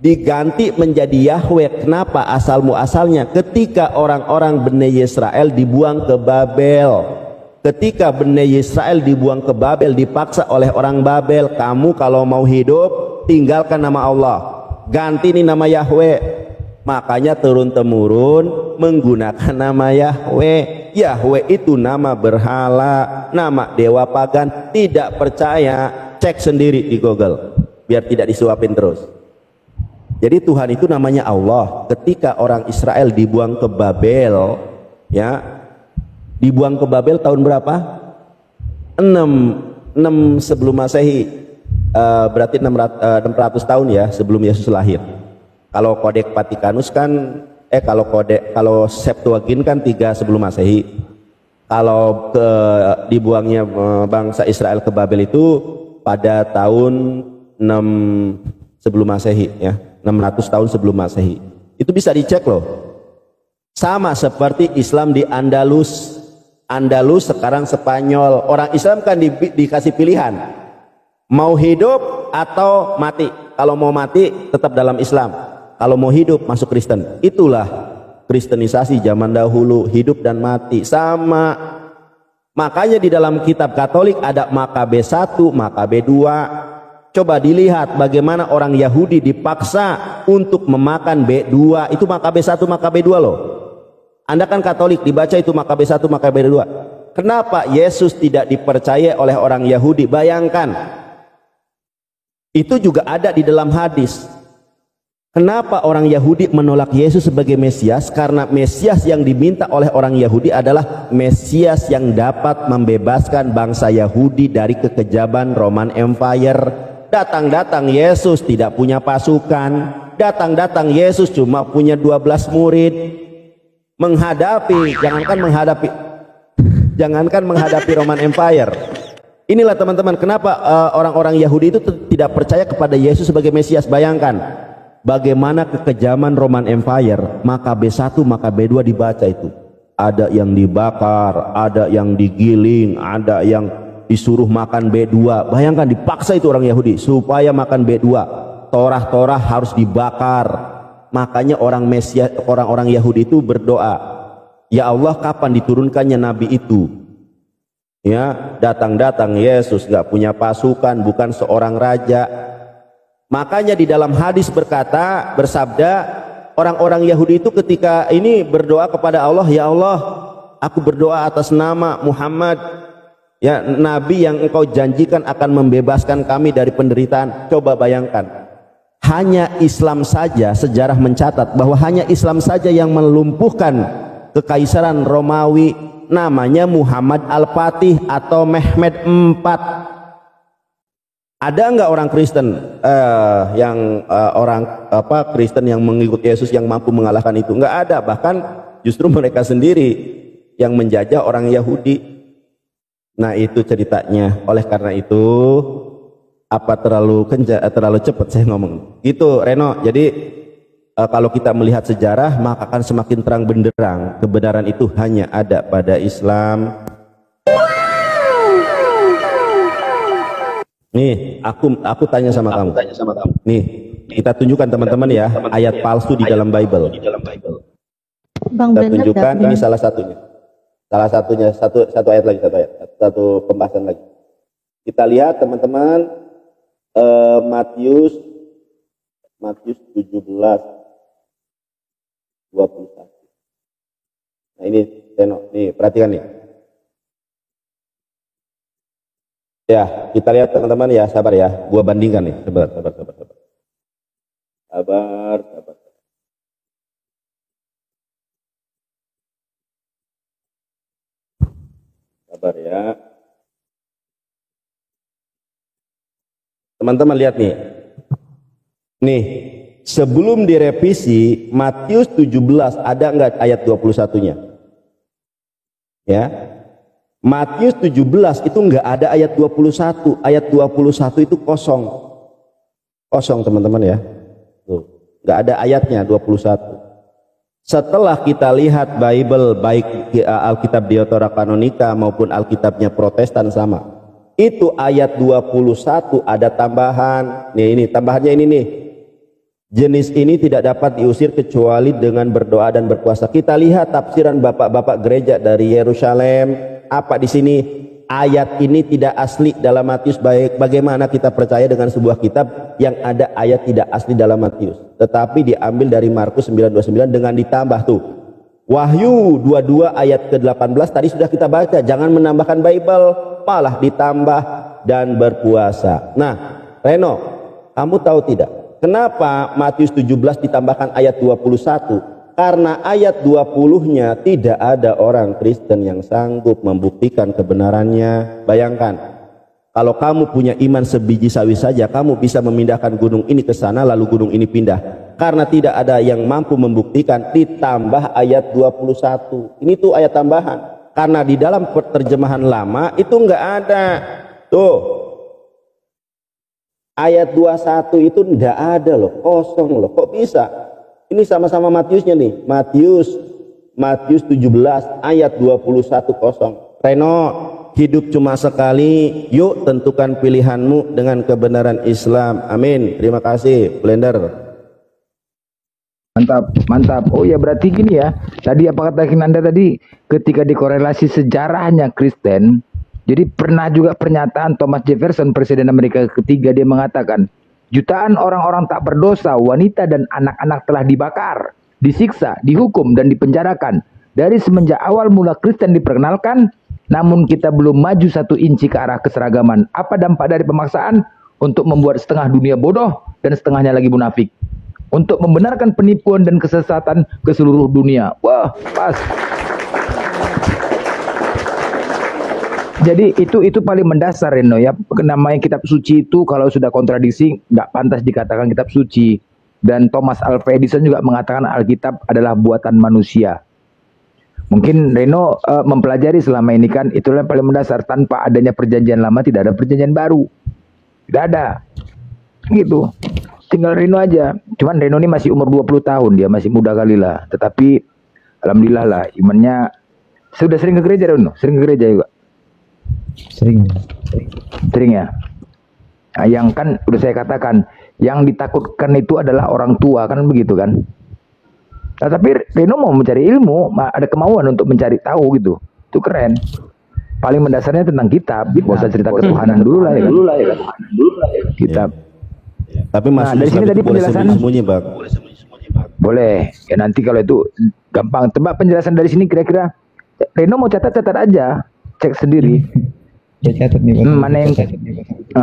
diganti menjadi Yahweh. Kenapa? Asal muasalnya ketika orang-orang Bani Israel dibuang ke Babel. Ketika Bani Israel dibuang ke Babel, dipaksa oleh orang Babel, kamu kalau mau hidup tinggalkan nama Allah, ganti ini nama Yahweh. Makanya turun-temurun menggunakan nama Yahweh. Yahweh itu nama berhala, nama dewa pagan. Tidak percaya, cek sendiri di Google biar tidak disuapin terus. Jadi Tuhan itu namanya Allah. Ketika orang Israel dibuang ke Babel, ya, dibuang ke Babel tahun berapa? 6 sebelum Masehi, berarti 600 tahun ya sebelum Yesus lahir. Kalau Kodeks Vatikanus kan, kalau Septuagint kan 3 sebelum Masehi. Kalau dibuangnya bangsa Israel ke Babel itu pada tahun 6 sebelum Masehi ya. 600 tahun sebelum Masehi. Itu bisa dicek loh. Sama seperti Islam di Andalus. Andalus sekarang Spanyol. Orang Islam kan dikasih pilihan, mau hidup atau mati. Kalau mau mati tetap dalam Islam, kalau mau hidup masuk Kristen. Itulah Kristenisasi zaman dahulu, hidup dan mati sama. Makanya di dalam kitab Katolik ada Makabe 1, Makabe 2. Coba dilihat bagaimana orang Yahudi dipaksa untuk memakan B2. Itu Makabe 1, Makabe 2 loh. Anda kan Katolik, dibaca itu Makabe 1, Makabe 2. Kenapa Yesus tidak dipercaya oleh orang Yahudi? Bayangkan. Itu juga ada di dalam hadis. Kenapa orang Yahudi menolak Yesus sebagai Mesias? Karena Mesias yang diminta oleh orang Yahudi adalah Mesias yang dapat membebaskan bangsa Yahudi dari kekejaman Roman Empire. Datang-datang Yesus tidak punya pasukan, datang-datang Yesus cuma punya 12 murid. Jangankan menghadapi Roman Empire. Inilah teman-teman kenapa orang-orang Yahudi itu tidak percaya kepada Yesus sebagai Mesias. Bayangkan bagaimana kekejaman Roman Empire. Makabe 1, Makabe 2 dibaca itu. Ada yang dibakar, ada yang digiling, ada yang disuruh makan B2. Bayangkan dipaksa itu orang Yahudi supaya makan B2. Torah harus dibakar. Makanya orang Yahudi itu berdoa, ya Allah kapan diturunkannya nabi itu? Ya, datang-datang Yesus gak punya pasukan, bukan seorang raja. Makanya di dalam hadis bersabda, orang-orang Yahudi itu ketika ini berdoa kepada Allah, ya Allah, aku berdoa atas nama Muhammad, ya, nabi yang engkau janjikan akan membebaskan kami dari penderitaan. Coba bayangkan, hanya Islam saja, sejarah mencatat bahwa hanya Islam saja yang melumpuhkan kekaisaran Romawi, namanya Muhammad Al-Fatih atau Mehmed IV. Ada nggak orang Kristen Kristen yang mengikut Yesus yang mampu mengalahkan itu? Nggak ada. Bahkan justru mereka sendiri yang menjajah orang Yahudi. Nah, itu ceritanya. Oleh karena itu, apa terlalu cepat saya ngomong? Gitu, Reno. Jadi kalau kita melihat sejarah, maka akan semakin terang benderang kebenaran itu hanya ada pada Islam. Nih, aku tanya sama kamu. Nih, kita tunjukkan teman-teman ya ayat palsu di dalam Bible. Bang Kita tunjukkan ini salah satunya. Satu ayat lagi, satu pembahasan lagi. Kita lihat teman-teman Matius 17:21. Nah ini nih perhatikan nih. Ya, kita lihat teman-teman ya, sabar ya. Gua bandingkan nih. Sabar. Sabar ya. Teman-teman lihat nih. Nih, sebelum direvisi Matius 17 ada enggak ayat 21-nya? Ya. Matius 17 itu enggak ada ayat 21. Ayat 21 itu kosong. Kosong teman-teman ya. Tuh, enggak ada ayatnya 21. Setelah kita lihat Bible baik Alkitab Deuterokanonika maupun Alkitabnya Protestan sama. Itu ayat 21 ada tambahan. Nih ini tambahannya ini nih. Jenis ini tidak dapat diusir kecuali dengan berdoa dan berpuasa. Kita lihat tafsiran bapak-bapak gereja dari Yerusalem. Apa di sini? Ayat ini tidak asli dalam Matius. Baik, bagaimana kita percaya dengan sebuah kitab yang ada ayat tidak asli dalam Matius, tetapi diambil dari Markus 9:29 dengan ditambah tuh. Wahyu 22 ayat ke-18 tadi sudah kita baca. Jangan menambahkan Bible, malah ditambah dan berpuasa. Nah, Reno, kamu tahu tidak? Kenapa Matius 17 ditambahkan ayat 21? Karena ayat 20-nya tidak ada orang Kristen yang sanggup membuktikan kebenarannya. Bayangkan, kalau kamu punya iman sebiji sawi saja, kamu bisa memindahkan gunung ini ke sana lalu gunung ini pindah. Karena tidak ada yang mampu membuktikan, ditambah ayat 21. Ini tuh ayat tambahan. Karena di dalam terjemahan lama itu enggak ada. Tuh. Ayat 21 itu enggak ada loh, kosong loh. Kok bisa? Ini sama-sama Matiusnya nih. Matius 17 ayat 21 kosong. Reno, hidup cuma sekali. Yuk tentukan pilihanmu dengan kebenaran Islam. Amin. Terima kasih, Blender. Mantap. Oh ya berarti gini ya. Tadi apa kata Kinanda tadi? Ketika dikorelasi sejarahnya Kristen, jadi pernah juga pernyataan Thomas Jefferson, Presiden Amerika ketiga, dia mengatakan, jutaan orang-orang tak berdosa, wanita dan anak-anak telah dibakar, disiksa, dihukum, dan dipenjarakan. Dari semenjak awal mula Kristen diperkenalkan, namun kita belum maju 1 inci ke arah keseragaman. Apa dampak dari pemaksaan? Untuk membuat setengah dunia bodoh dan setengahnya lagi munafik. Untuk membenarkan penipuan dan kesesatan ke seluruh dunia. Wah, pas. Jadi itu paling mendasar Reno ya. Namanya kitab suci itu kalau sudah kontradiksi nggak pantas dikatakan kitab suci. Dan Thomas Alva Edison juga mengatakan Alkitab adalah buatan manusia. Mungkin Reno mempelajari selama ini kan itulah yang paling mendasar. Tanpa adanya perjanjian lama tidak ada perjanjian baru. Tidak ada. Gitu. Tinggal Reno aja. Cuman Reno ini masih umur 20 tahun, dia masih muda kali lah. Tetapi alhamdulillah lah imannya. Sudah sering ke gereja Reno? Sering ke gereja juga? Sering ya. Nah, yang kan udah saya katakan yang ditakutkan itu adalah orang tua kan begitu kan. Nah, tapi Reno mau mencari ilmu, ada kemauan untuk mencari tahu gitu, itu keren. Paling mendasarnya tentang kitab, gak usah cerita ketuhanan dulu lah ya kan. Kitab. Tapi masuk dari sini tadi penjelasan sembunyi Bang. Boleh ya, nanti kalau itu gampang tebak penjelasan dari sini kira-kira. Reno mau catat aja, cek sendiri. Ya catat nih Pak. Mana yang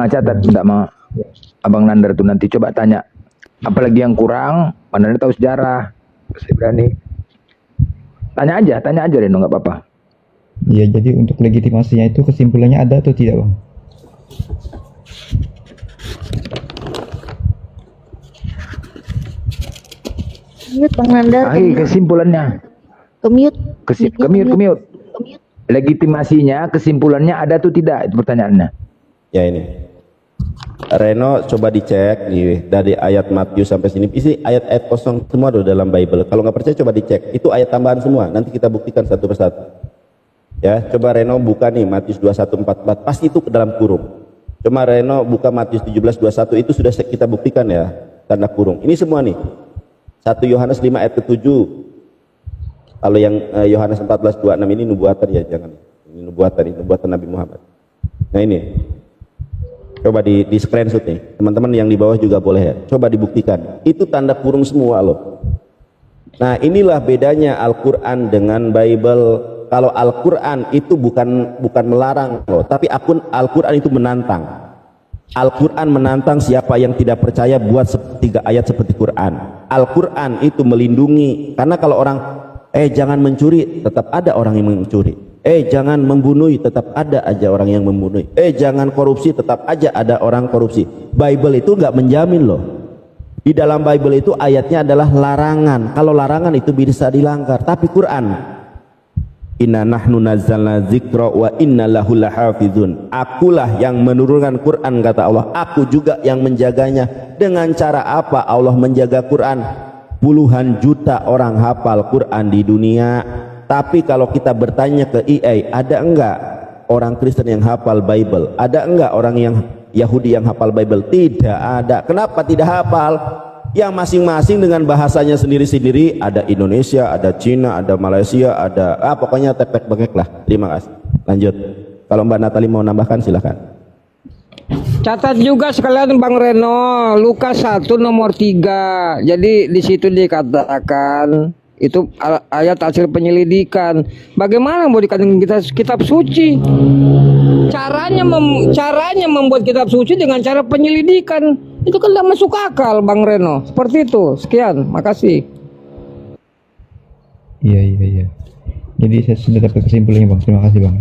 catat minta mau Abang Nandar tuh nanti coba tanya. apalagi yang kurang, mana tahu sejarah. Saya berani. Tanya aja Reno, nggak apa-apa. Ya, jadi untuk legitimasinya itu kesimpulannya ada atau tidak, Bang? Mute Bang Nanda. Kesimpulannya. Kemute. Kemute. Legitimasinya, kesimpulannya ada atau tidak? Itu pertanyaannya. Ya ini. Reno coba dicek nih dari ayat Matius sampai sini. Isi ayat-ayat kosong semua ada dalam Bible. Kalau nggak percaya coba dicek. Itu ayat tambahan semua. Nanti kita buktikan satu persatu. Ya, coba Reno buka nih Matius 21:44. Pasti itu ke dalam kurung. Coba Reno buka Matius 17:21, itu sudah kita buktikan ya, tanda kurung. Ini semua nih. 1 Yohanes 5 ayat ke-7. Kalau yang Yohanes 14:26 ini nubuatan ya, jangan. Ini nubuatan Nabi Muhammad. Nah ini. Coba di screenshot nih. Teman-teman yang di bawah juga boleh ya. Coba dibuktikan. Itu tanda kurung semua loh. Nah, inilah bedanya Al-Qur'an dengan Bible. Kalau Al-Qur'an itu bukan melarang loh, tapi Al-Qur'an itu menantang. Al-Qur'an menantang siapa yang tidak percaya buat 3 ayat seperti Qur'an. Al-Qur'an itu melindungi, karena kalau orang jangan mencuri, tetap ada orang yang mencuri. Jangan membunuh, tetap ada aja orang yang membunuh. Jangan korupsi, tetap aja ada orang korupsi. Bible itu nggak menjamin loh. Di dalam Bible itu ayatnya adalah larangan. Kalau larangan itu bisa dilanggar. Tapi Quran, inna nahnu nazzalna dzikra wa inna lahu lahafizun. Akulah yang menurunkan Quran, kata Allah. Aku juga yang menjaganya. Dengan cara apa Allah menjaga Quran? Puluhan juta orang hafal Quran di dunia. Tapi kalau kita bertanya ke EA, ada enggak orang Kristen yang hafal Bible? Ada enggak orang yang Yahudi yang hafal Bible? Tidak ada. Kenapa tidak hafal? Yang masing-masing dengan bahasanya sendiri-sendiri. Ada Indonesia, ada Cina, ada Malaysia, ada pokoknya tepek bengek lah. Terima kasih. Lanjut. Kalau Mbak Natali mau nambahkan silahkan. Catat juga sekalian Bang Reno, Lukas 1 nomor 3. Jadi di situ dikatakan itu ayat hasil penyelidikan. Bagaimana mau dikatakan kita kitab suci? Caranya membuat kitab suci dengan cara penyelidikan. Itu kan tidak masuk akal Bang Reno. Seperti itu. Sekian, makasih. Iya. Jadi saya sudah dapat kesimpulannya, Bang. Terima kasih, Bang.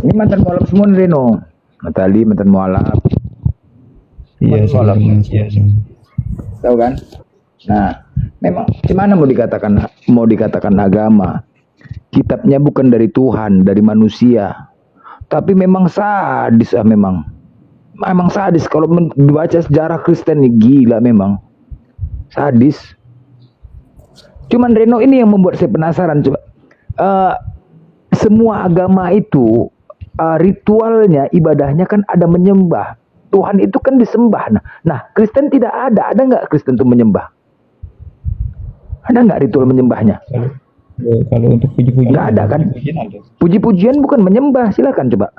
Ini mantan mualaf semua nih, Reno. Natali mantan mualaf. Iya, tahu kan? Nah, memang gimana mau dikatakan agama? Kitabnya bukan dari Tuhan, dari manusia. Tapi memang sadis, memang sadis. Kalau membaca sejarah Kristen nih, gila memang sadis. Cuman Reno, ini yang membuat saya penasaran. Coba semua agama itu ritualnya, ibadahnya kan ada menyembah. Tuhan itu kan disembah. Nah, Kristen tidak ada. Ada nggak Kristen itu menyembah? Ada nggak ritual menyembahnya? Kalau untuk puji-pujian nggak ada kan? Puji-pujian bukan menyembah. Silakan coba.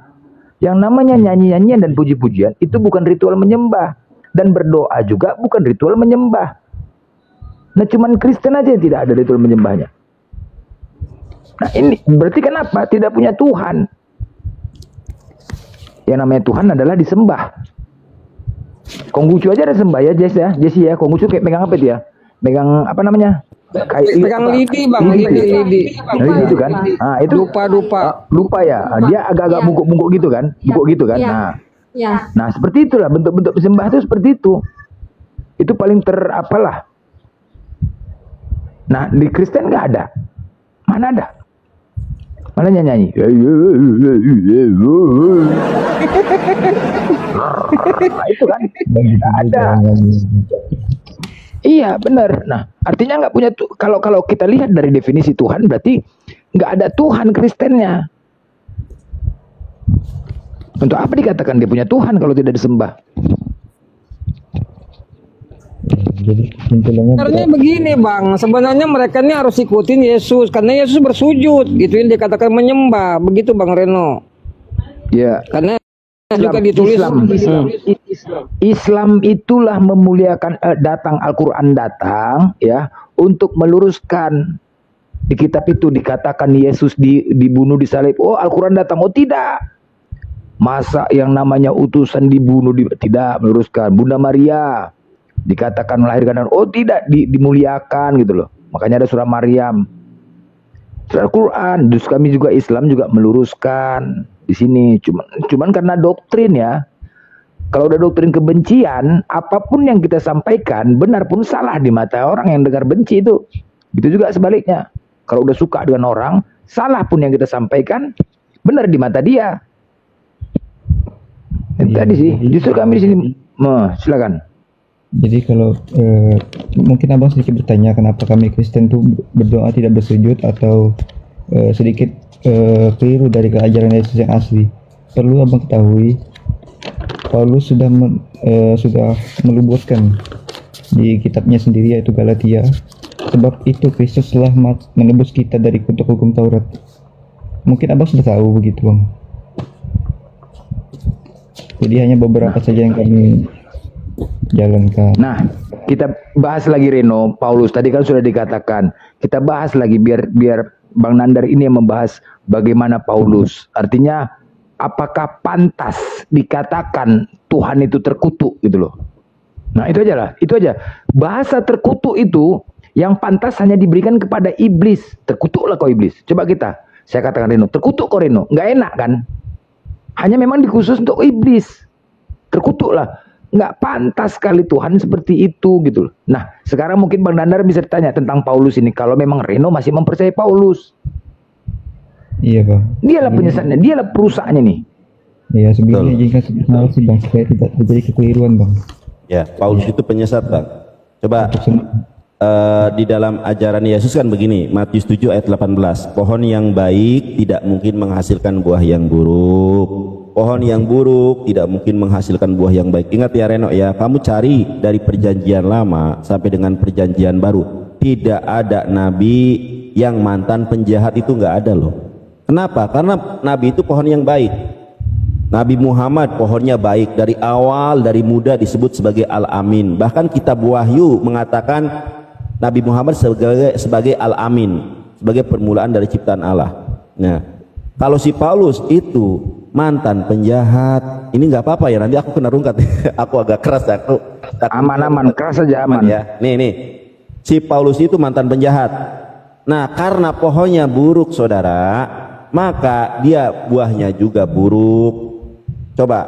Yang namanya nyanyi-nyanyian dan puji-pujian itu bukan ritual menyembah. Dan berdoa juga bukan ritual menyembah. Nah, cuman Kristen aja yang tidak ada ritual menyembahnya. Nah, ini berarti kenapa? Tidak punya Tuhan. Yang namanya Tuhan adalah disembah. Konghucu aja ada sembah ya, Jesse ya. Konghucu kayak megang apa dia? Megang apa namanya? Pegang lidi Bang, lidi. Lidi itu kan? Ah, itu lupa ya. Dia agak-agak bungkuk-bungkuk gitu kan? Bungkuk gitu kan? Nah, seperti itulah bentuk-bentuk sembah itu seperti itu. Itu paling terapalah. Nah, di Kristen nggak ada. Mana ada? Mana nyanyi? Nah, itu kan nggak ada. Iya benar. Nah, artinya nggak punya kalau kita lihat dari definisi Tuhan, berarti nggak ada Tuhan Kristennya. Untuk apa dikatakan dia punya Tuhan kalau tidak disembah? Jadi sebenarnya begini Bang, sebenarnya mereka ini harus ikutin Yesus karena Yesus bersujud, gitu yang dikatakan menyembah, begitu Bang Reno. Ya, karena juga ditulis Islam itulah memuliakan datang Al-Qur'an datang ya untuk meluruskan. Di kitab itu dikatakan Yesus dibunuh disalib. Oh, Al-Qur'an datang. Oh, tidak. Masa yang namanya utusan dibunuh? Tidak, meluruskan. Bunda Maria dikatakan melahirkan, oh tidak, dimuliakan gitu loh. Makanya ada surah Maryam. Surah Quran, terus kami juga Islam juga meluruskan di sini. Cuman karena doktrin ya. Kalau udah doktrin kebencian, apapun yang kita sampaikan benar pun salah di mata orang yang dengar benci itu. Begitu juga sebaliknya. Kalau udah suka dengan orang, salah pun yang kita sampaikan benar di mata dia. Tadi sih, justru kami di sini, silakan. Jadi kalau mungkin abang sedikit bertanya kenapa kami Kristen tuh berdoa tidak bersujud atau sedikit keliru dari keajaran Yesus yang asli. Perlu abang ketahui, Paulus sudah meluburkan di kitabnya sendiri yaitu Galatia. Sebab itu Kristus telah menebus kita dari kutuk hukum Taurat. Mungkin abang sudah tahu begitu bang. Jadi hanya beberapa saja yang kami jalankan. Nah, kita bahas lagi Reno, Paulus tadi kan sudah dikatakan. Kita bahas lagi biar Bang Nandar ini yang membahas bagaimana Paulus. Artinya apakah pantas dikatakan Tuhan itu terkutuk gitu loh. Nah, itu aja lah, itu aja. Bahasa terkutuk itu yang pantas hanya diberikan kepada iblis. Terkutuklah kau iblis. Coba saya katakan Reno, terkutuk kau Reno. Nggak enak kan? Hanya memang dikhusus untuk iblis. Terkutuklah. Nggak pantas sekali Tuhan seperti itu gitu loh. Nah, sekarang mungkin Bang Dandar bisa ditanya tentang Paulus ini. Kalau memang Reno masih mempercayai Paulus. Iya bang. Dialah penyesatnya, dialah perusaknya nih. Iya, sebelumnya jika sebenarnya sih bang, supaya tidak terjadi kekeliruan bang. Ya, Paulus itu penyesat bang. Coba di dalam ajaran Yesus kan begini, Matius 7 ayat 18. Pohon yang baik tidak mungkin menghasilkan buah yang buruk. Pohon yang buruk tidak mungkin menghasilkan buah yang baik. Ingat ya Reno ya, kamu cari dari perjanjian lama sampai dengan perjanjian baru. Tidak ada nabi yang mantan penjahat, itu nggak ada loh. Kenapa? Karena nabi itu pohon yang baik. Nabi Muhammad pohonnya baik. Dari awal, dari muda disebut sebagai Al-Amin. Bahkan kitab Wahyu mengatakan Nabi Muhammad sebagai Al-Amin, sebagai permulaan dari ciptaan Allah. Nah, kalau si Paulus itu mantan penjahat, ini nggak apa-apa ya, nanti aku kena rungkat. Aku agak keras, aku aman keras aja aman ya. Nih si Paulus itu mantan penjahat. Nah, karena pohonnya buruk saudara, maka dia buahnya juga buruk. Coba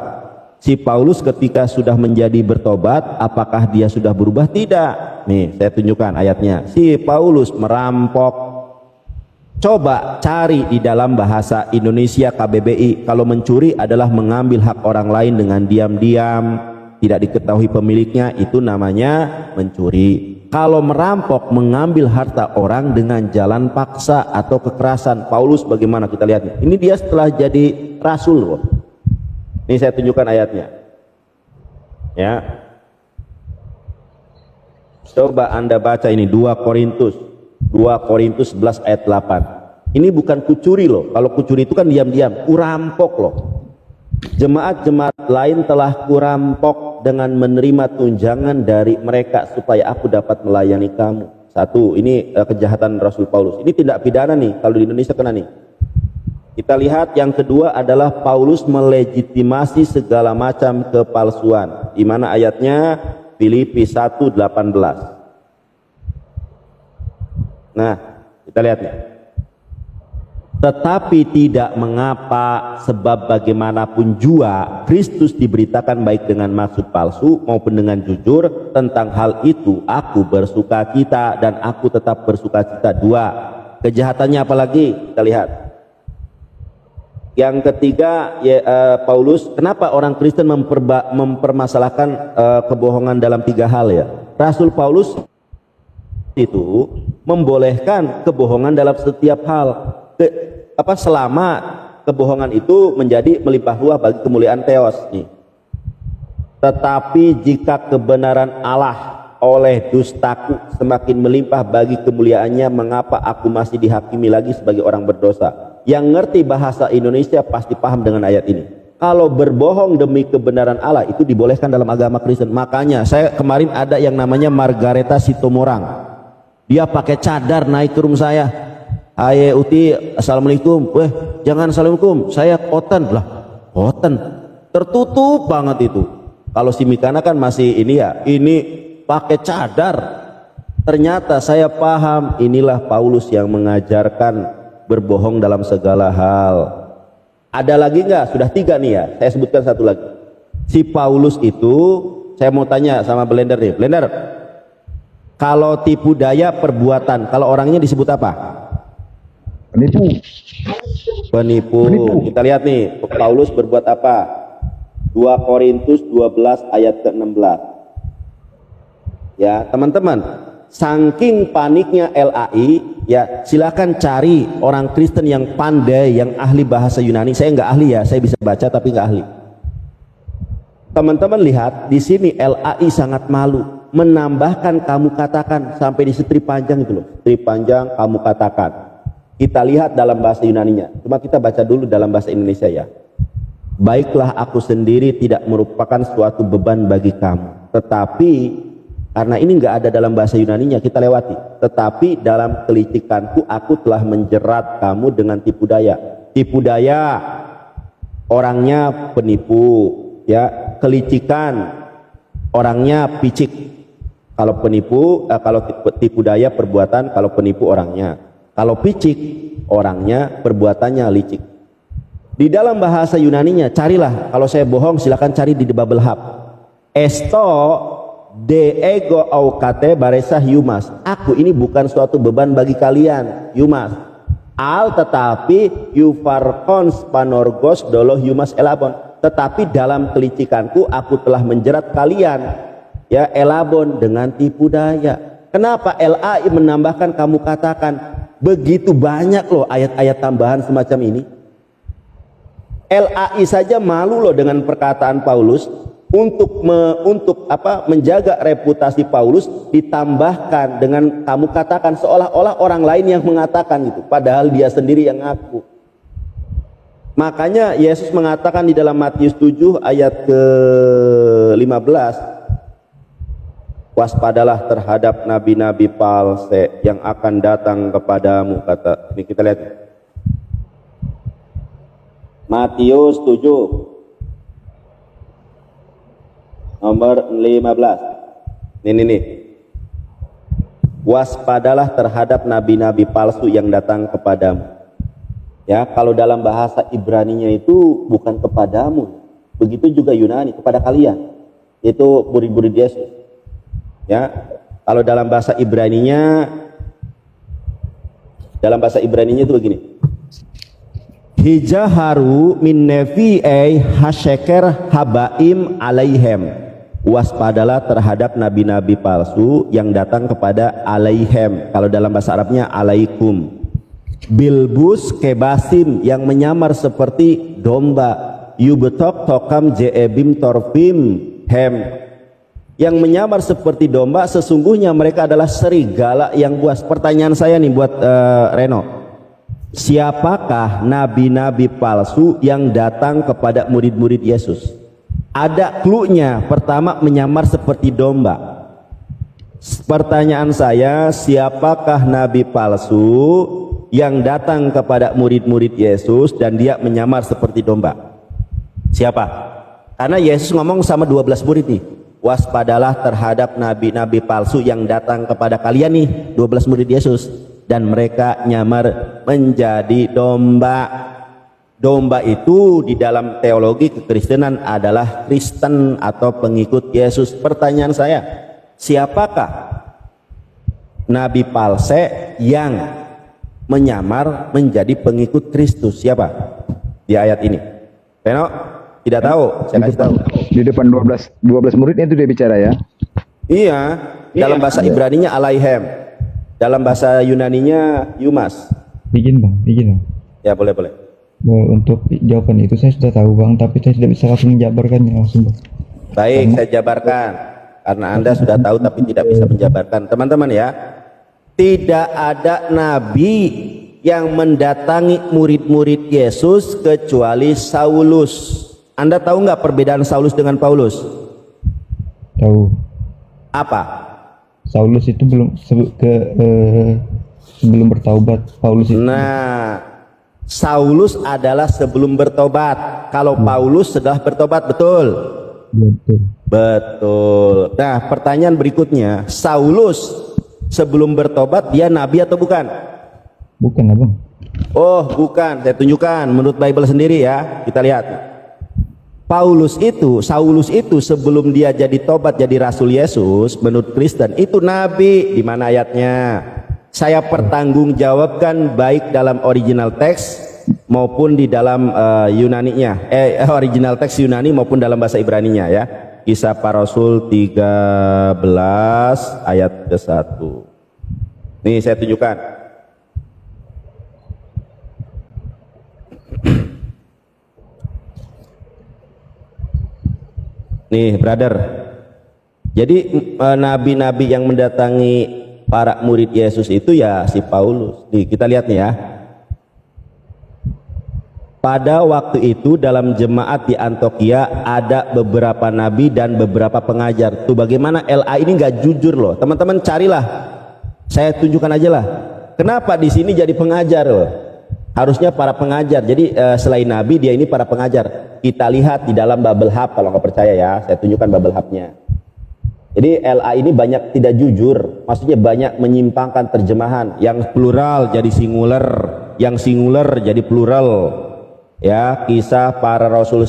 si Paulus ketika sudah menjadi bertobat, apakah dia sudah berubah? Tidak. Nih saya tunjukkan ayatnya. Si Paulus merampok. Coba cari di dalam bahasa Indonesia KBBI, kalau mencuri adalah mengambil hak orang lain dengan diam-diam, tidak diketahui pemiliknya, itu namanya mencuri. Kalau merampok, mengambil harta orang dengan jalan paksa atau kekerasan. Paulus bagaimana kita lihat? Ini dia setelah jadi rasul loh. Ini saya tunjukkan ayatnya. Ya. Coba Anda baca ini 2 Korintus 11 ayat 8. Ini bukan kucuri loh. Kalau kucuri itu kan diam-diam, kurampok loh. Jemaat-jemaat lain telah kurampok dengan menerima tunjangan dari mereka supaya aku dapat melayani kamu. Satu, ini kejahatan Rasul Paulus. Ini tindak pidana nih, kalau di Indonesia kena nih. Kita lihat yang kedua adalah Paulus melegitimasi segala macam kepalsuan. Di mana ayatnya? Filipi 1:18. Nah, kita lihat nih. Tetapi tidak mengapa, sebab bagaimanapun jua Kristus diberitakan baik dengan maksud palsu maupun dengan jujur. Tentang hal itu aku bersukacita dan aku tetap bersukacita. 2. Kejahatannya apalagi? Kita lihat. Yang ketiga, Paulus, kenapa orang Kristen mempermasalahkan kebohongan dalam 3 hal ya? Rasul Paulus itu membolehkan kebohongan dalam setiap hal. Selama kebohongan itu menjadi melimpah ruah bagi kemuliaan Theos nih. Tetapi jika kebenaran Allah oleh dustaku semakin melimpah bagi kemuliaannya, mengapa aku masih dihakimi lagi sebagai orang berdosa? Yang ngerti bahasa Indonesia pasti paham dengan ayat ini. Kalau berbohong demi kebenaran Allah itu dibolehkan dalam agama Kristen. Makanya saya kemarin ada yang namanya Margareta Sitomorang. Dia pakai cadar naik ke rumah saya. Hai Uti, assalamualaikum. Jangan assalamualaikum, saya kotan lah. boten, tertutup banget itu. Kalau si Mikana kan masih ini ya, ini pakai cadar. Ternyata saya paham, inilah Paulus yang mengajarkan berbohong dalam segala hal. Ada lagi nggak? Sudah 3 nih ya, saya sebutkan satu lagi. Si Paulus itu, saya mau tanya sama Blender nih, Blender, kalau tipu daya perbuatan, kalau orangnya disebut apa? Penipu. Penipu. Kita lihat nih, Paulus berbuat apa? 2 Korintus 12 ayat ke-16. Ya, teman-teman, saking paniknya LAI, ya silakan cari orang Kristen yang pandai, yang ahli bahasa Yunani. Saya nggak ahli ya, saya bisa baca tapi nggak ahli. Teman-teman lihat di sini LAI sangat malu menambahkan kamu katakan sampai di strip panjang itu loh, strip panjang kamu katakan. Kita lihat dalam bahasa Yunaninya, cuma kita baca dulu dalam bahasa Indonesia ya. Baiklah, aku sendiri tidak merupakan suatu beban bagi kamu, tetapi karena ini nggak ada dalam bahasa Yunaninya, kita lewati. Tetapi dalam kelicikanku aku telah menjerat kamu dengan tipu daya. Tipu daya orangnya penipu, ya. Kelicikan orangnya picik. Kalau penipu, kalau tipu daya perbuatan, kalau penipu orangnya. Kalau picik orangnya, perbuatannya licik. Di dalam bahasa Yunaninya, carilah. Kalau saya bohong, silakan cari di The Bubble Hub. Esto de ego aukate baresah yumas. Aku ini bukan suatu beban bagi kalian, yumas. Al tetapi yufarkons panorgos doloh yumas elabon. Tetapi dalam kelicikanku aku telah menjerat kalian, ya, elabon, dengan tipu daya. Kenapa LAI menambahkan kamu katakan? Begitu banyak loh ayat-ayat tambahan semacam ini. LAI saja malu loh dengan perkataan Paulus. Untuk menjaga reputasi Paulus, ditambahkan dengan kamu katakan, seolah-olah orang lain yang mengatakan gitu, padahal dia sendiri yang ngaku. Makanya Yesus mengatakan di dalam Matius 7 ayat ke-15, waspadalah terhadap nabi-nabi palsu yang akan datang kepadamu. Kata ini, kita lihat Matius 7 nomor 15. Nih. Waspadalah terhadap nabi-nabi palsu yang datang kepadamu. Ya, kalau dalam bahasa Ibraninya itu bukan kepadamu. Begitu juga Yunani, kepada kalian. Itu murid-murid Yesus. Ya, kalau dalam bahasa Ibraninya itu begini. Hijaharu min nevi'ei hasyeker habaim alaihem. Waspadalah terhadap nabi-nabi palsu yang datang kepada alaihem. Kalau dalam bahasa Arabnya alaikum. Bilbus kebasim, yang menyamar seperti domba. Yubetok tokam jeebim torfim hem, yang menyamar seperti domba, sesungguhnya mereka adalah serigala yang buas. Pertanyaan saya nih buat Reno, siapakah nabi-nabi palsu yang datang kepada murid-murid Yesus? Ada cluenya. Pertama, menyamar seperti domba. Pertanyaan saya, siapakah nabi palsu yang datang kepada murid-murid Yesus dan dia menyamar seperti domba? Siapa? Karena Yesus ngomong sama 12 murid nih, waspadalah terhadap nabi-nabi palsu yang datang kepada kalian nih, 12 murid Yesus, dan mereka nyamar menjadi domba. Domba itu di dalam teologi kekristenan adalah Kristen atau pengikut Yesus. Pertanyaan saya, siapakah nabi palsu yang menyamar menjadi pengikut Kristus? Siapa di ayat ini? Reno tidak tahu, saya kasih tahu. Di depan 12 muridnya itu dia bicara ya. Iya, dalam bahasa Ibraninya alaihem, dalam bahasa Yunaninya yumas. Izin bang. Ya, boleh. Untuk jawaban itu saya sudah tahu bang, tapi saya tidak bisa langsung menjabarkannya langsung bang. Baik, saya jabarkan. Karena Anda sudah tahu tapi tidak bisa menjabarkan. Teman-teman ya, tidak ada nabi yang mendatangi murid-murid Yesus kecuali Saulus. Anda tahu nggak perbedaan Saulus dengan Paulus? Tahu. Apa? Saulus itu sebelum bertaubat. Paulus itu. Nah, Saulus adalah sebelum bertobat. Kalau Paulus setelah bertobat, betul? Betul. Betul. Nah, pertanyaan berikutnya, Saulus sebelum bertobat dia nabi atau bukan? Bukan abang. Oh, bukan. Saya tunjukkan menurut Bible sendiri ya. Kita lihat. Saulus itu sebelum dia jadi tobat jadi Rasul Yesus, menurut Kristen itu nabi. Di mana ayatnya? Saya pertanggungjawabkan baik dalam original teks maupun di dalam Yunaninya, original teks Yunani maupun dalam bahasa Ibraninya ya. Kisah Para Rasul 13 ayat ke-1. Nih saya tunjukkan. Nih brother. Jadi nabi-nabi yang mendatangi para murid Yesus itu ya si Paulus. Nih, kita lihat nih ya. Pada waktu itu dalam jemaat di Antioquia ada beberapa nabi dan beberapa pengajar. Tuh bagaimana LA ini nggak jujur loh. Teman-teman carilah. Saya tunjukkan aja lah. Kenapa di sini jadi pengajar loh? Harusnya para pengajar. Jadi selain nabi dia ini para pengajar. Kita lihat di dalam Bubble Hub kalau nggak percaya ya. Saya tunjukkan Bubble Hub-nya. Jadi LA ini banyak tidak jujur, maksudnya banyak menyimpangkan terjemahan. Yang plural jadi singular, yang singular jadi plural. Ya, Kisah Para Rasul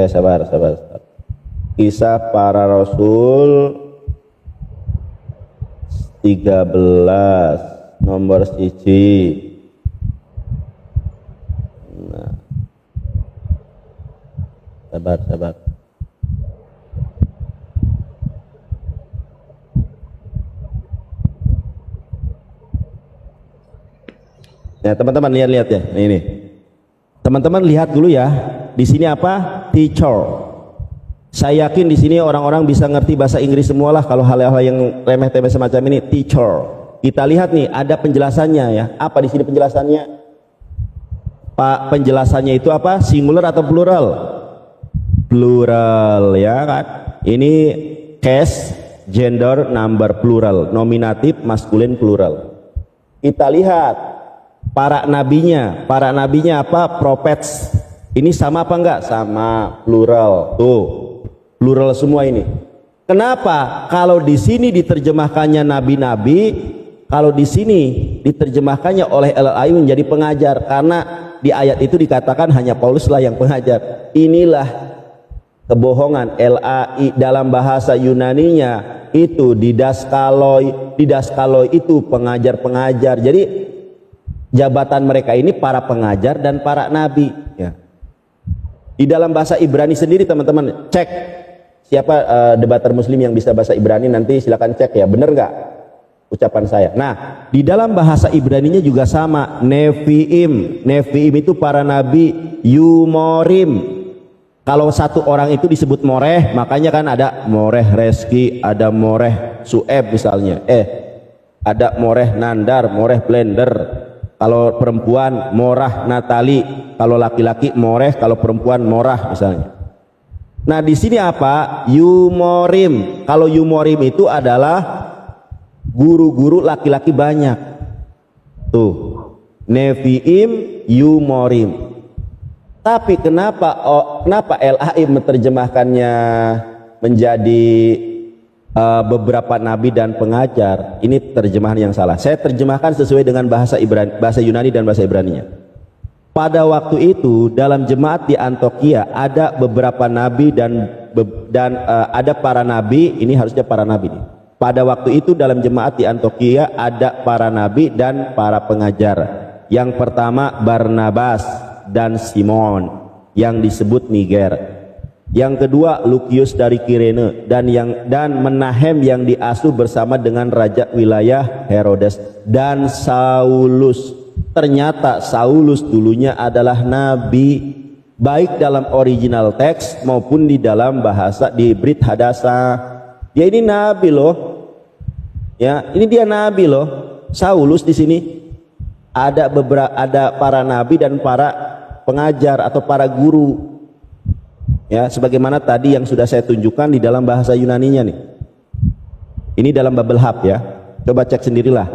sabar. Kisah Para Rasul 13 nomor 1. Nah. Sabar. Ya teman-teman lihat ya, ini. Teman-teman lihat dulu ya. Di sini apa? Teacher. Saya yakin di sini orang-orang bisa ngerti bahasa Inggris semualah kalau hal-hal yang remeh-temeh semacam ini. Teacher. Kita lihat nih, ada penjelasannya ya. Apa di sini penjelasannya? Pak, penjelasannya itu apa? Singular atau plural? Plural ya kan. Ini case, gender, number, plural. Nominatif, maskulin, plural. Kita lihat para nabinya apa? Prophets. Ini sama apa enggak? Sama, plural. Tuh, plural semua ini. Kenapa? Kalau di sini diterjemahkannya nabi-nabi, kalau di sini diterjemahkannya oleh LAI menjadi pengajar, karena di ayat itu dikatakan hanya Paulus lah yang pengajar. Inilah kebohongan LAI dalam bahasa Yunaninya itu didaskaloi itu pengajar-pengajar. Jadi jabatan mereka ini para pengajar dan para nabi ya. Di dalam bahasa Ibrani sendiri teman-teman cek siapa debater muslim yang bisa bahasa Ibrani, nanti silakan cek ya, bener nggak ucapan saya. Nah di dalam bahasa Ibraninya juga sama. Neviim itu para nabi. Yumorim, kalau satu orang itu disebut Moreh, makanya kan ada Moreh Reski, ada Moreh Sueb misalnya, ada Moreh Nandar, Moreh Blender. Kalau perempuan Morah Natali, kalau laki-laki Moreh, kalau perempuan Morah misalnya. Nah di sini apa? Yumorim. Kalau Yumorim itu adalah guru-guru laki-laki banyak. Tuh, Neviim, Yumorim. Tapi kenapa LAI menerjemahkannya menjadi beberapa nabi dan pengajar? Ini terjemahan yang salah. Saya terjemahkan sesuai dengan bahasa Yunani dan bahasa Ibraninya. Pada waktu itu dalam jemaat di Antioquia ada beberapa nabi dan ada para nabi. Ini harusnya para nabi nih. Pada waktu itu dalam jemaat di Antioquia ada para nabi dan para pengajar. Yang pertama Barnabas dan Simon yang disebut Niger. Yang kedua Lukius dari Kirene dan Menahem yang diasuh bersama dengan raja wilayah Herodes, dan Saulus. Ternyata Saulus dulunya adalah nabi, baik dalam original teks maupun di dalam bahasa di Brit Hadasa. Ya ini nabi loh. Ya, ini dia nabi loh. Saulus di sini ada para nabi dan para pengajar atau para guru. Ya, sebagaimana tadi yang sudah saya tunjukkan di dalam bahasa Yunaninya nih. Ini dalam Bubble Hub ya. Coba cek sendirilah.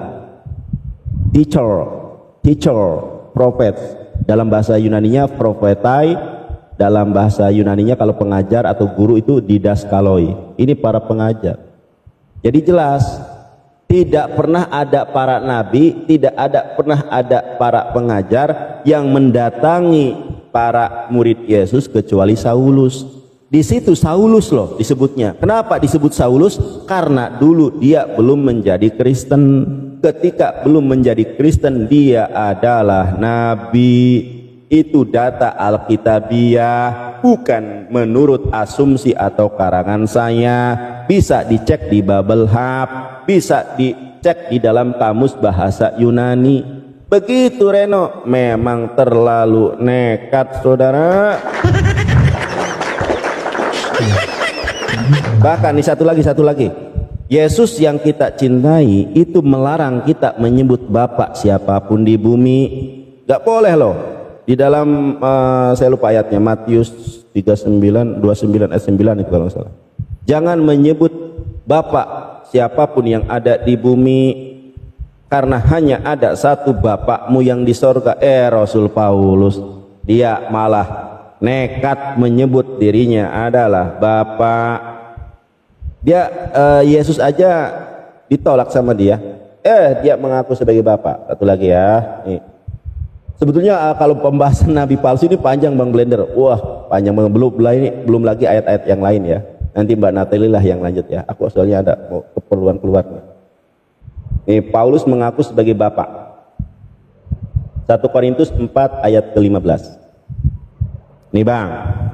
teacher, prophet. Dalam bahasa Yunaninya prophetai, dalam bahasa Yunaninya kalau pengajar atau guru itu didaskaloi. Ini para pengajar. Jadi jelas tidak pernah ada para nabi, tidak pernah ada para pengajar yang mendatangi para murid Yesus kecuali Saulus. Di situ Saulus loh disebutnya. Kenapa disebut Saulus? Karena dulu dia belum menjadi Kristen. Ketika belum menjadi Kristen, dia adalah nabi. Itu data Alkitabiah, bukan menurut asumsi atau karangan saya. Bisa dicek di Bible Hub, bisa dicek di dalam kamus bahasa Yunani. Begitu Reno, memang terlalu nekat saudara. Bahkan nih satu lagi. Yesus yang kita cintai itu melarang kita menyebut Bapak siapapun di bumi. Gak boleh loh. Di dalam saya lupa ayatnya, Matius 29 ayat 9 itu kalau nggak salah. Jangan menyebut Bapak siapapun yang ada di bumi, karena hanya ada satu Bapakmu yang di sorga. Rasul Paulus dia malah nekat menyebut dirinya adalah Bapak. Dia Yesus aja ditolak sama dia. Dia mengaku sebagai Bapak. Satu lagi ya. Nih. Sebetulnya kalau pembahasan nabi palsu ini panjang Bang Blender. Wah, panjang banget. Belum lagi ayat-ayat yang lain ya. Nanti Mbak Natalie lah yang lanjut ya. Aku soalnya ada keperluan keluar. Nih, Paulus mengaku sebagai Bapak. 1 Korintus 4 ayat ke-15. Nih Bang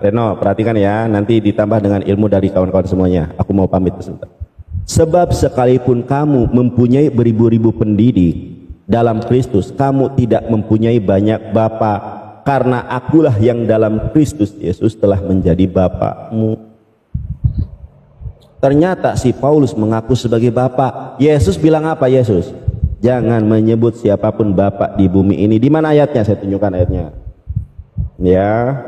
Reno, perhatikan ya. Nanti ditambah dengan ilmu dari kawan-kawan semuanya. Aku mau pamit sebentar. Sebab sekalipun kamu mempunyai beribu-ribu pendidik dalam Kristus, kamu tidak mempunyai banyak bapa, karena akulah yang dalam Kristus Yesus telah menjadi bapakmu. Ternyata si Paulus mengaku sebagai bapak. Yesus bilang apa Yesus? Jangan menyebut siapapun bapak di bumi ini. Di mana ayatnya? Saya tunjukkan ayatnya. Ya.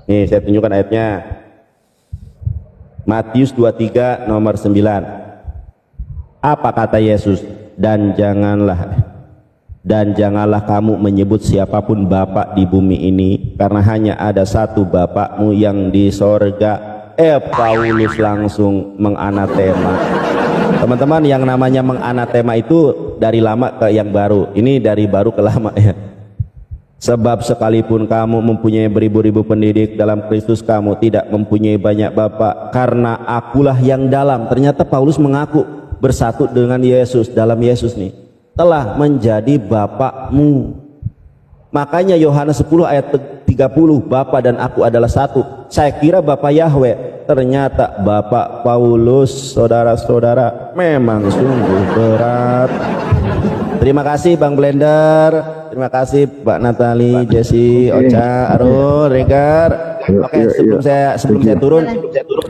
Nih, saya tunjukkan ayatnya. Matius 23 nomor 9. Apa kata Yesus? Dan janganlah kamu menyebut siapapun bapak di bumi ini, karena hanya ada satu Bapakmu yang di sorga. Paulus langsung menganatema. Teman-teman, yang namanya menganatema itu dari lama ke yang baru. Ini dari baru ke lama ya. Sebab sekalipun kamu mempunyai beribu-ribu pendidik dalam Kristus, kamu tidak mempunyai banyak bapak, karena akulah yang dalam. Ternyata Paulus mengaku bersatu dengan Yesus, dalam Yesus nih, telah menjadi bapakmu. Makanya Yohanes 10 ayat 30, Bapa dan aku adalah satu. Saya kira Bapak Yahweh, ternyata Bapak Paulus. Saudara-saudara, memang sungguh berat. Terima kasih Bang Blender. Terima kasih Mbak Natalie, Jesse, Ocha, Arul, Regar. Oke, sebelum saya turun,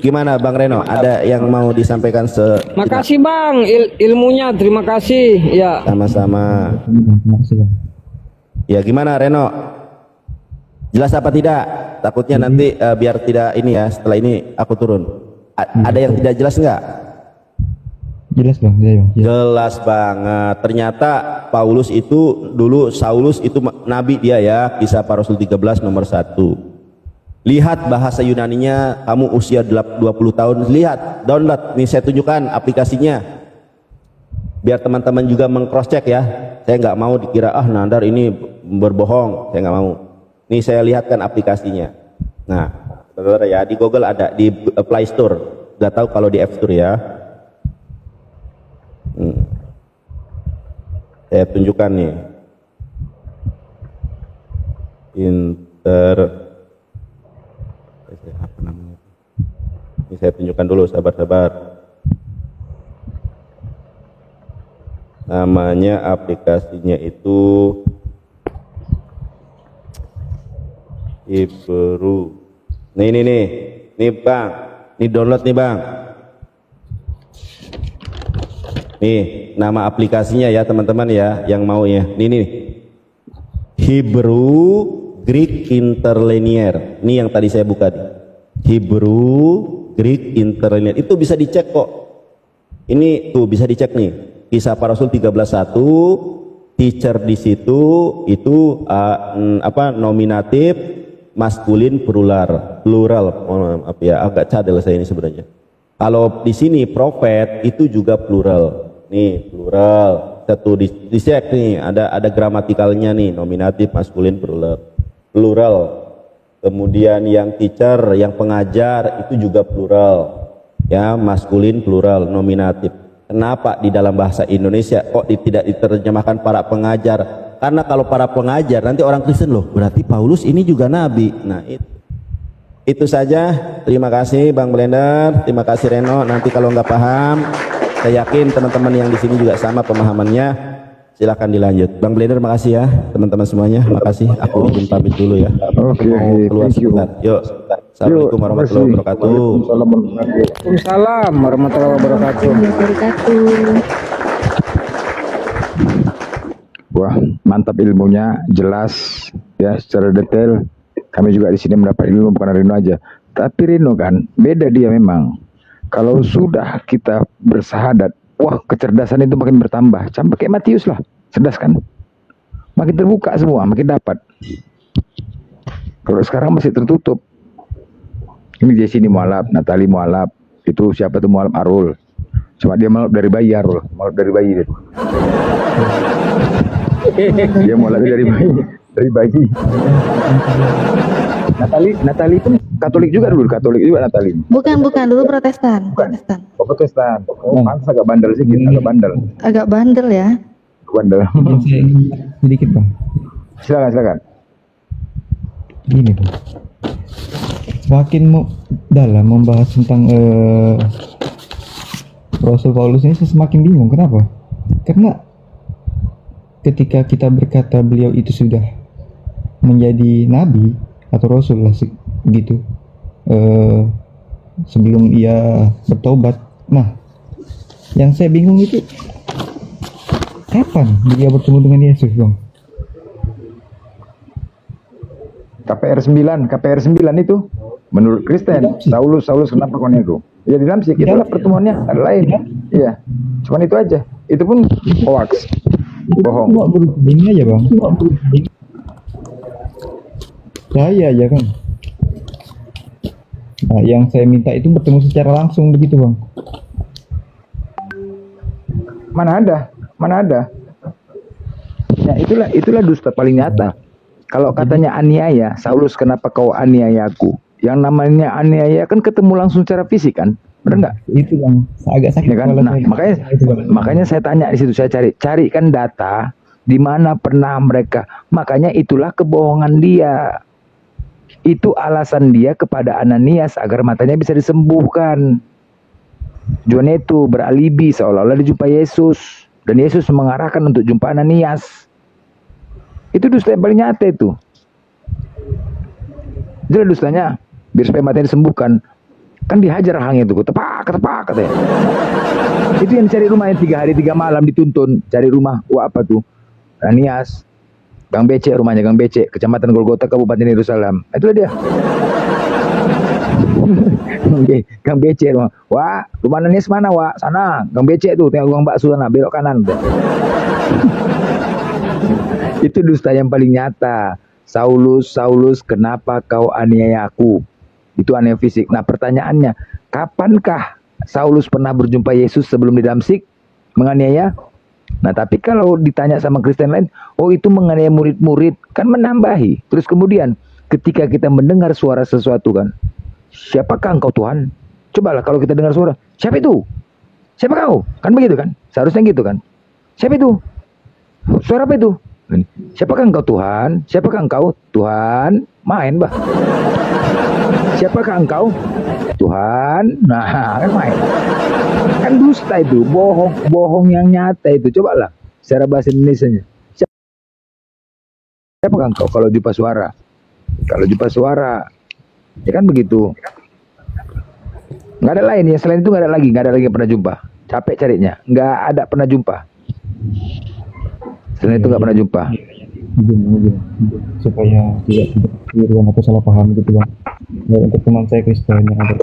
gimana Bang Reno? Ada yang mau disampaikan? Makasih Bang, ilmunya. Terima kasih. Ya. Sama-sama. Terima kasih Bang. Ya gimana Reno? Jelas apa tidak? Takutnya nanti biar tidak ini ya. Setelah ini aku turun. Ada yang tidak jelas nggak? Jelas Bang, ya, Bang. Jelas banget. Ternyata Paulus itu dulu, Saulus itu nabi dia ya. Kisah Para Rasul 13 nomor 1. Lihat bahasa Yunaninya, kamu usia 20 tahun. Lihat, download. Nih saya tunjukkan aplikasinya. Biar teman-teman juga meng-cross check ya. Saya nggak mau dikira Nandar ini berbohong. Saya nggak mau. Nih saya lihatkan aplikasinya. Nah, saudara ya, di Google ada, di Play Store. Nggak tahu kalau di App Store ya. Saya tunjukkan nih, apa namanya? Ini saya tunjukkan dulu, sabar-sabar. Namanya aplikasinya itu Hebrew. Nih Bang, ini download nih Bang. Nih nama aplikasinya ya teman-teman ya, yang mau ya. Nih Hebrew Greek Interlinear. Ini yang tadi saya buka nih. Hebrew, Greek, Interlinear. Itu bisa dicek kok. Ini tuh bisa dicek nih. Kisah Para Rasul 13:1, teacher di situ itu nominatif, maskulin, plural. Agak cadel saya ini sebenarnya. Kalau di sini prophet itu juga plural. Nih, plural. Satu dicek nih, ada gramatikalnya nih, nominatif, maskulin, plural. Kemudian yang teacher, yang pengajar itu juga plural. Ya, maskulin, plural, nominatif. Kenapa di dalam bahasa Indonesia kok tidak diterjemahkan para pengajar? Karena kalau para pengajar nanti orang Kristen loh, berarti Paulus ini juga nabi. Nah, itu saja. Terima kasih Bang Blender, terima kasih Reno. Nanti kalau nggak paham, saya yakin teman-teman yang di sini juga sama pemahamannya. Silahkan dilanjut. Bang Blender, makasih ya teman-teman semuanya. Makasih. Aku izin pamit dulu ya. Oke, Keluar sebentar. Yuk. Assalamualaikum warahmatullahi wabarakatuh. Waalaikumsalam warahmatullahi wabarakatuh. Wah, mantap ilmunya, jelas ya secara detail. Kami juga di sini mendapat ilmu bukan Rino aja. Tapi Rino kan beda dia memang. Kalau sudah kita bersahadat, wah kecerdasan itu makin bertambah. Sampai kayak Matius lah, cerdas kan? Makin terbuka semua, makin dapat. Kalau sekarang masih tertutup. Ini Jesse ini mualaf, Natali mualaf. Itu siapa tuh mualaf? Arul. Cuma dia mualaf dari bayi, Arul. Mualaf dari bayi dia. Dia mualafnya dari bayi. Natali pun Katolik juga dulu, Katolik juga Natali. Bukan, dulu Protestan. Oh, Protestan. Oh, pantas agak bandel sih, Agak bandel ya. Bandel. Sedikit Bang. Silakan. Gini Bang. Semakin dalam membahas tentang Rasul Paulus ini saya semakin bingung. Kenapa? Karena ketika kita berkata beliau itu sudah menjadi nabi atau rasul lah gitu, sebelum ia bertobat. Nah, yang saya bingung itu kapan dia bertemu dengan Yesus, Bang? KPR 9 itu menurut Kristen, Saulus kenapa kau nego? Ya di Damsik, itulah pertemuannya, ada lain. Iya, cuman itu aja. Itu pun hoax, bohong. Ini aja Bang. Saya aja kan. Nah, yang saya minta itu bertemu secara langsung begitu Bang. Mana ada. Ya itulah dusta paling nyata. Kalau katanya aniaya, Saulus kenapa kau aniaya aku? Yang namanya aniaya kan ketemu langsung secara fisik kan, benar nggak? Itu Bang, agak sakit Ya kan? Nah, makanya saya tanya di situ, saya carikan data di mana pernah mereka. Makanya itulah kebohongan dia. Itu alasan dia kepada Ananias agar matanya bisa disembuhkan. Tujuannya itu beralibi seolah-olah dijumpa Yesus, dan Yesus mengarahkan untuk jumpa Ananias. Itu dusta yang paling nyata itu. Jadi dustanya biar supaya matanya disembuhkan. Kan dihajar rahangnya itu, tepak katanya. Itu yang cari rumah yang 3 hari 3 malam dituntun, cari rumah. Wah, apa tuh? Ananias, Gang Becek, rumahnya Gang Becek, Kecamatan Golgota, Kabupaten Yerusalem. Itulah dia. Oke, Gang Becek rumah. Wah, rumah Ananias mana, Wah? Sana, Gang Becek tuh, tengok Gang Bakso sana, belok kanan. Itu dusta yang paling nyata. Saulus, kenapa kau aniaya aku? Itu aniaya fisik. Nah, pertanyaannya, kapankah Saulus pernah berjumpa Yesus sebelum di Damsik menganiaya? Nah, tapi kalau ditanya sama Kristen lain, oh itu menganiaya murid-murid, kan menambahi. Terus kemudian ketika kita mendengar suara sesuatu kan, siapakah engkau Tuhan? Cobalah kalau kita dengar suara, siapa itu? Siapa kau? Kan begitu kan? Seharusnya gitu kan? Siapa itu? Suara apa itu? Siapakah engkau Tuhan? Siapakah engkau Tuhan? Main bah. Siapakah engkau Tuhan? Nah, kan main. Kan dusta itu, bohong yang nyata itu. Cobalah secara bahasa Indonesianya. Siapakah engkau kalau jumpa suara? Kalau jumpa suara, ya kan begitu. Nggak ada lain ya, selain itu nggak ada lagi yang pernah jumpa. Capek carinya, nggak ada pernah jumpa. Selain itu nggak pernah jumpa. Supaya tidak keliruan atau salah paham gitu Bang. untuk teman saya Kristen yang ada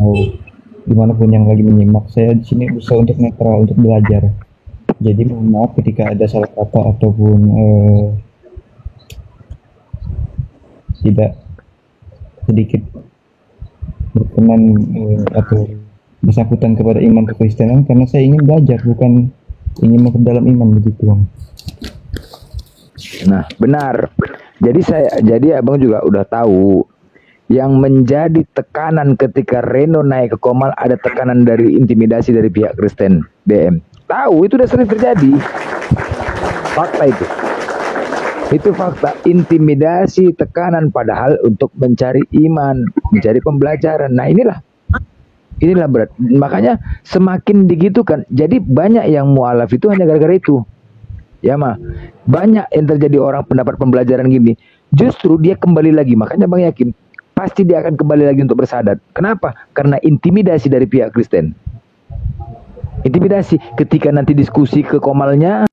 tahu dimanapun yang lagi menyimak, saya di sini berusaha untuk netral, untuk belajar. Jadi mohon maaf ketika ada salah kata ataupun tidak sedikit berkenan atau bersangkutan kepada iman kekristenan, karena saya ingin belajar, bukan ingin memperdalam iman, begitu Bang. Nah, benar. Jadi abang juga udah tahu yang menjadi tekanan ketika Reno naik ke Komal, ada tekanan dari intimidasi dari pihak Kristen BM. Tahu, itu udah sering terjadi. Fakta itu. Itu fakta, intimidasi, tekanan, padahal untuk mencari iman, mencari pembelajaran. Nah, inilah berat. Makanya semakin digitukan, jadi banyak yang mualaf itu hanya gara-gara itu. Ya mah, banyak yang terjadi orang pendapat pembelajaran gini, justru dia kembali lagi. Makanya Bang yakin pasti dia akan kembali lagi untuk bersadat. Kenapa? Karena intimidasi dari pihak Kristen. Intimidasi ketika nanti diskusi ke Komalnya,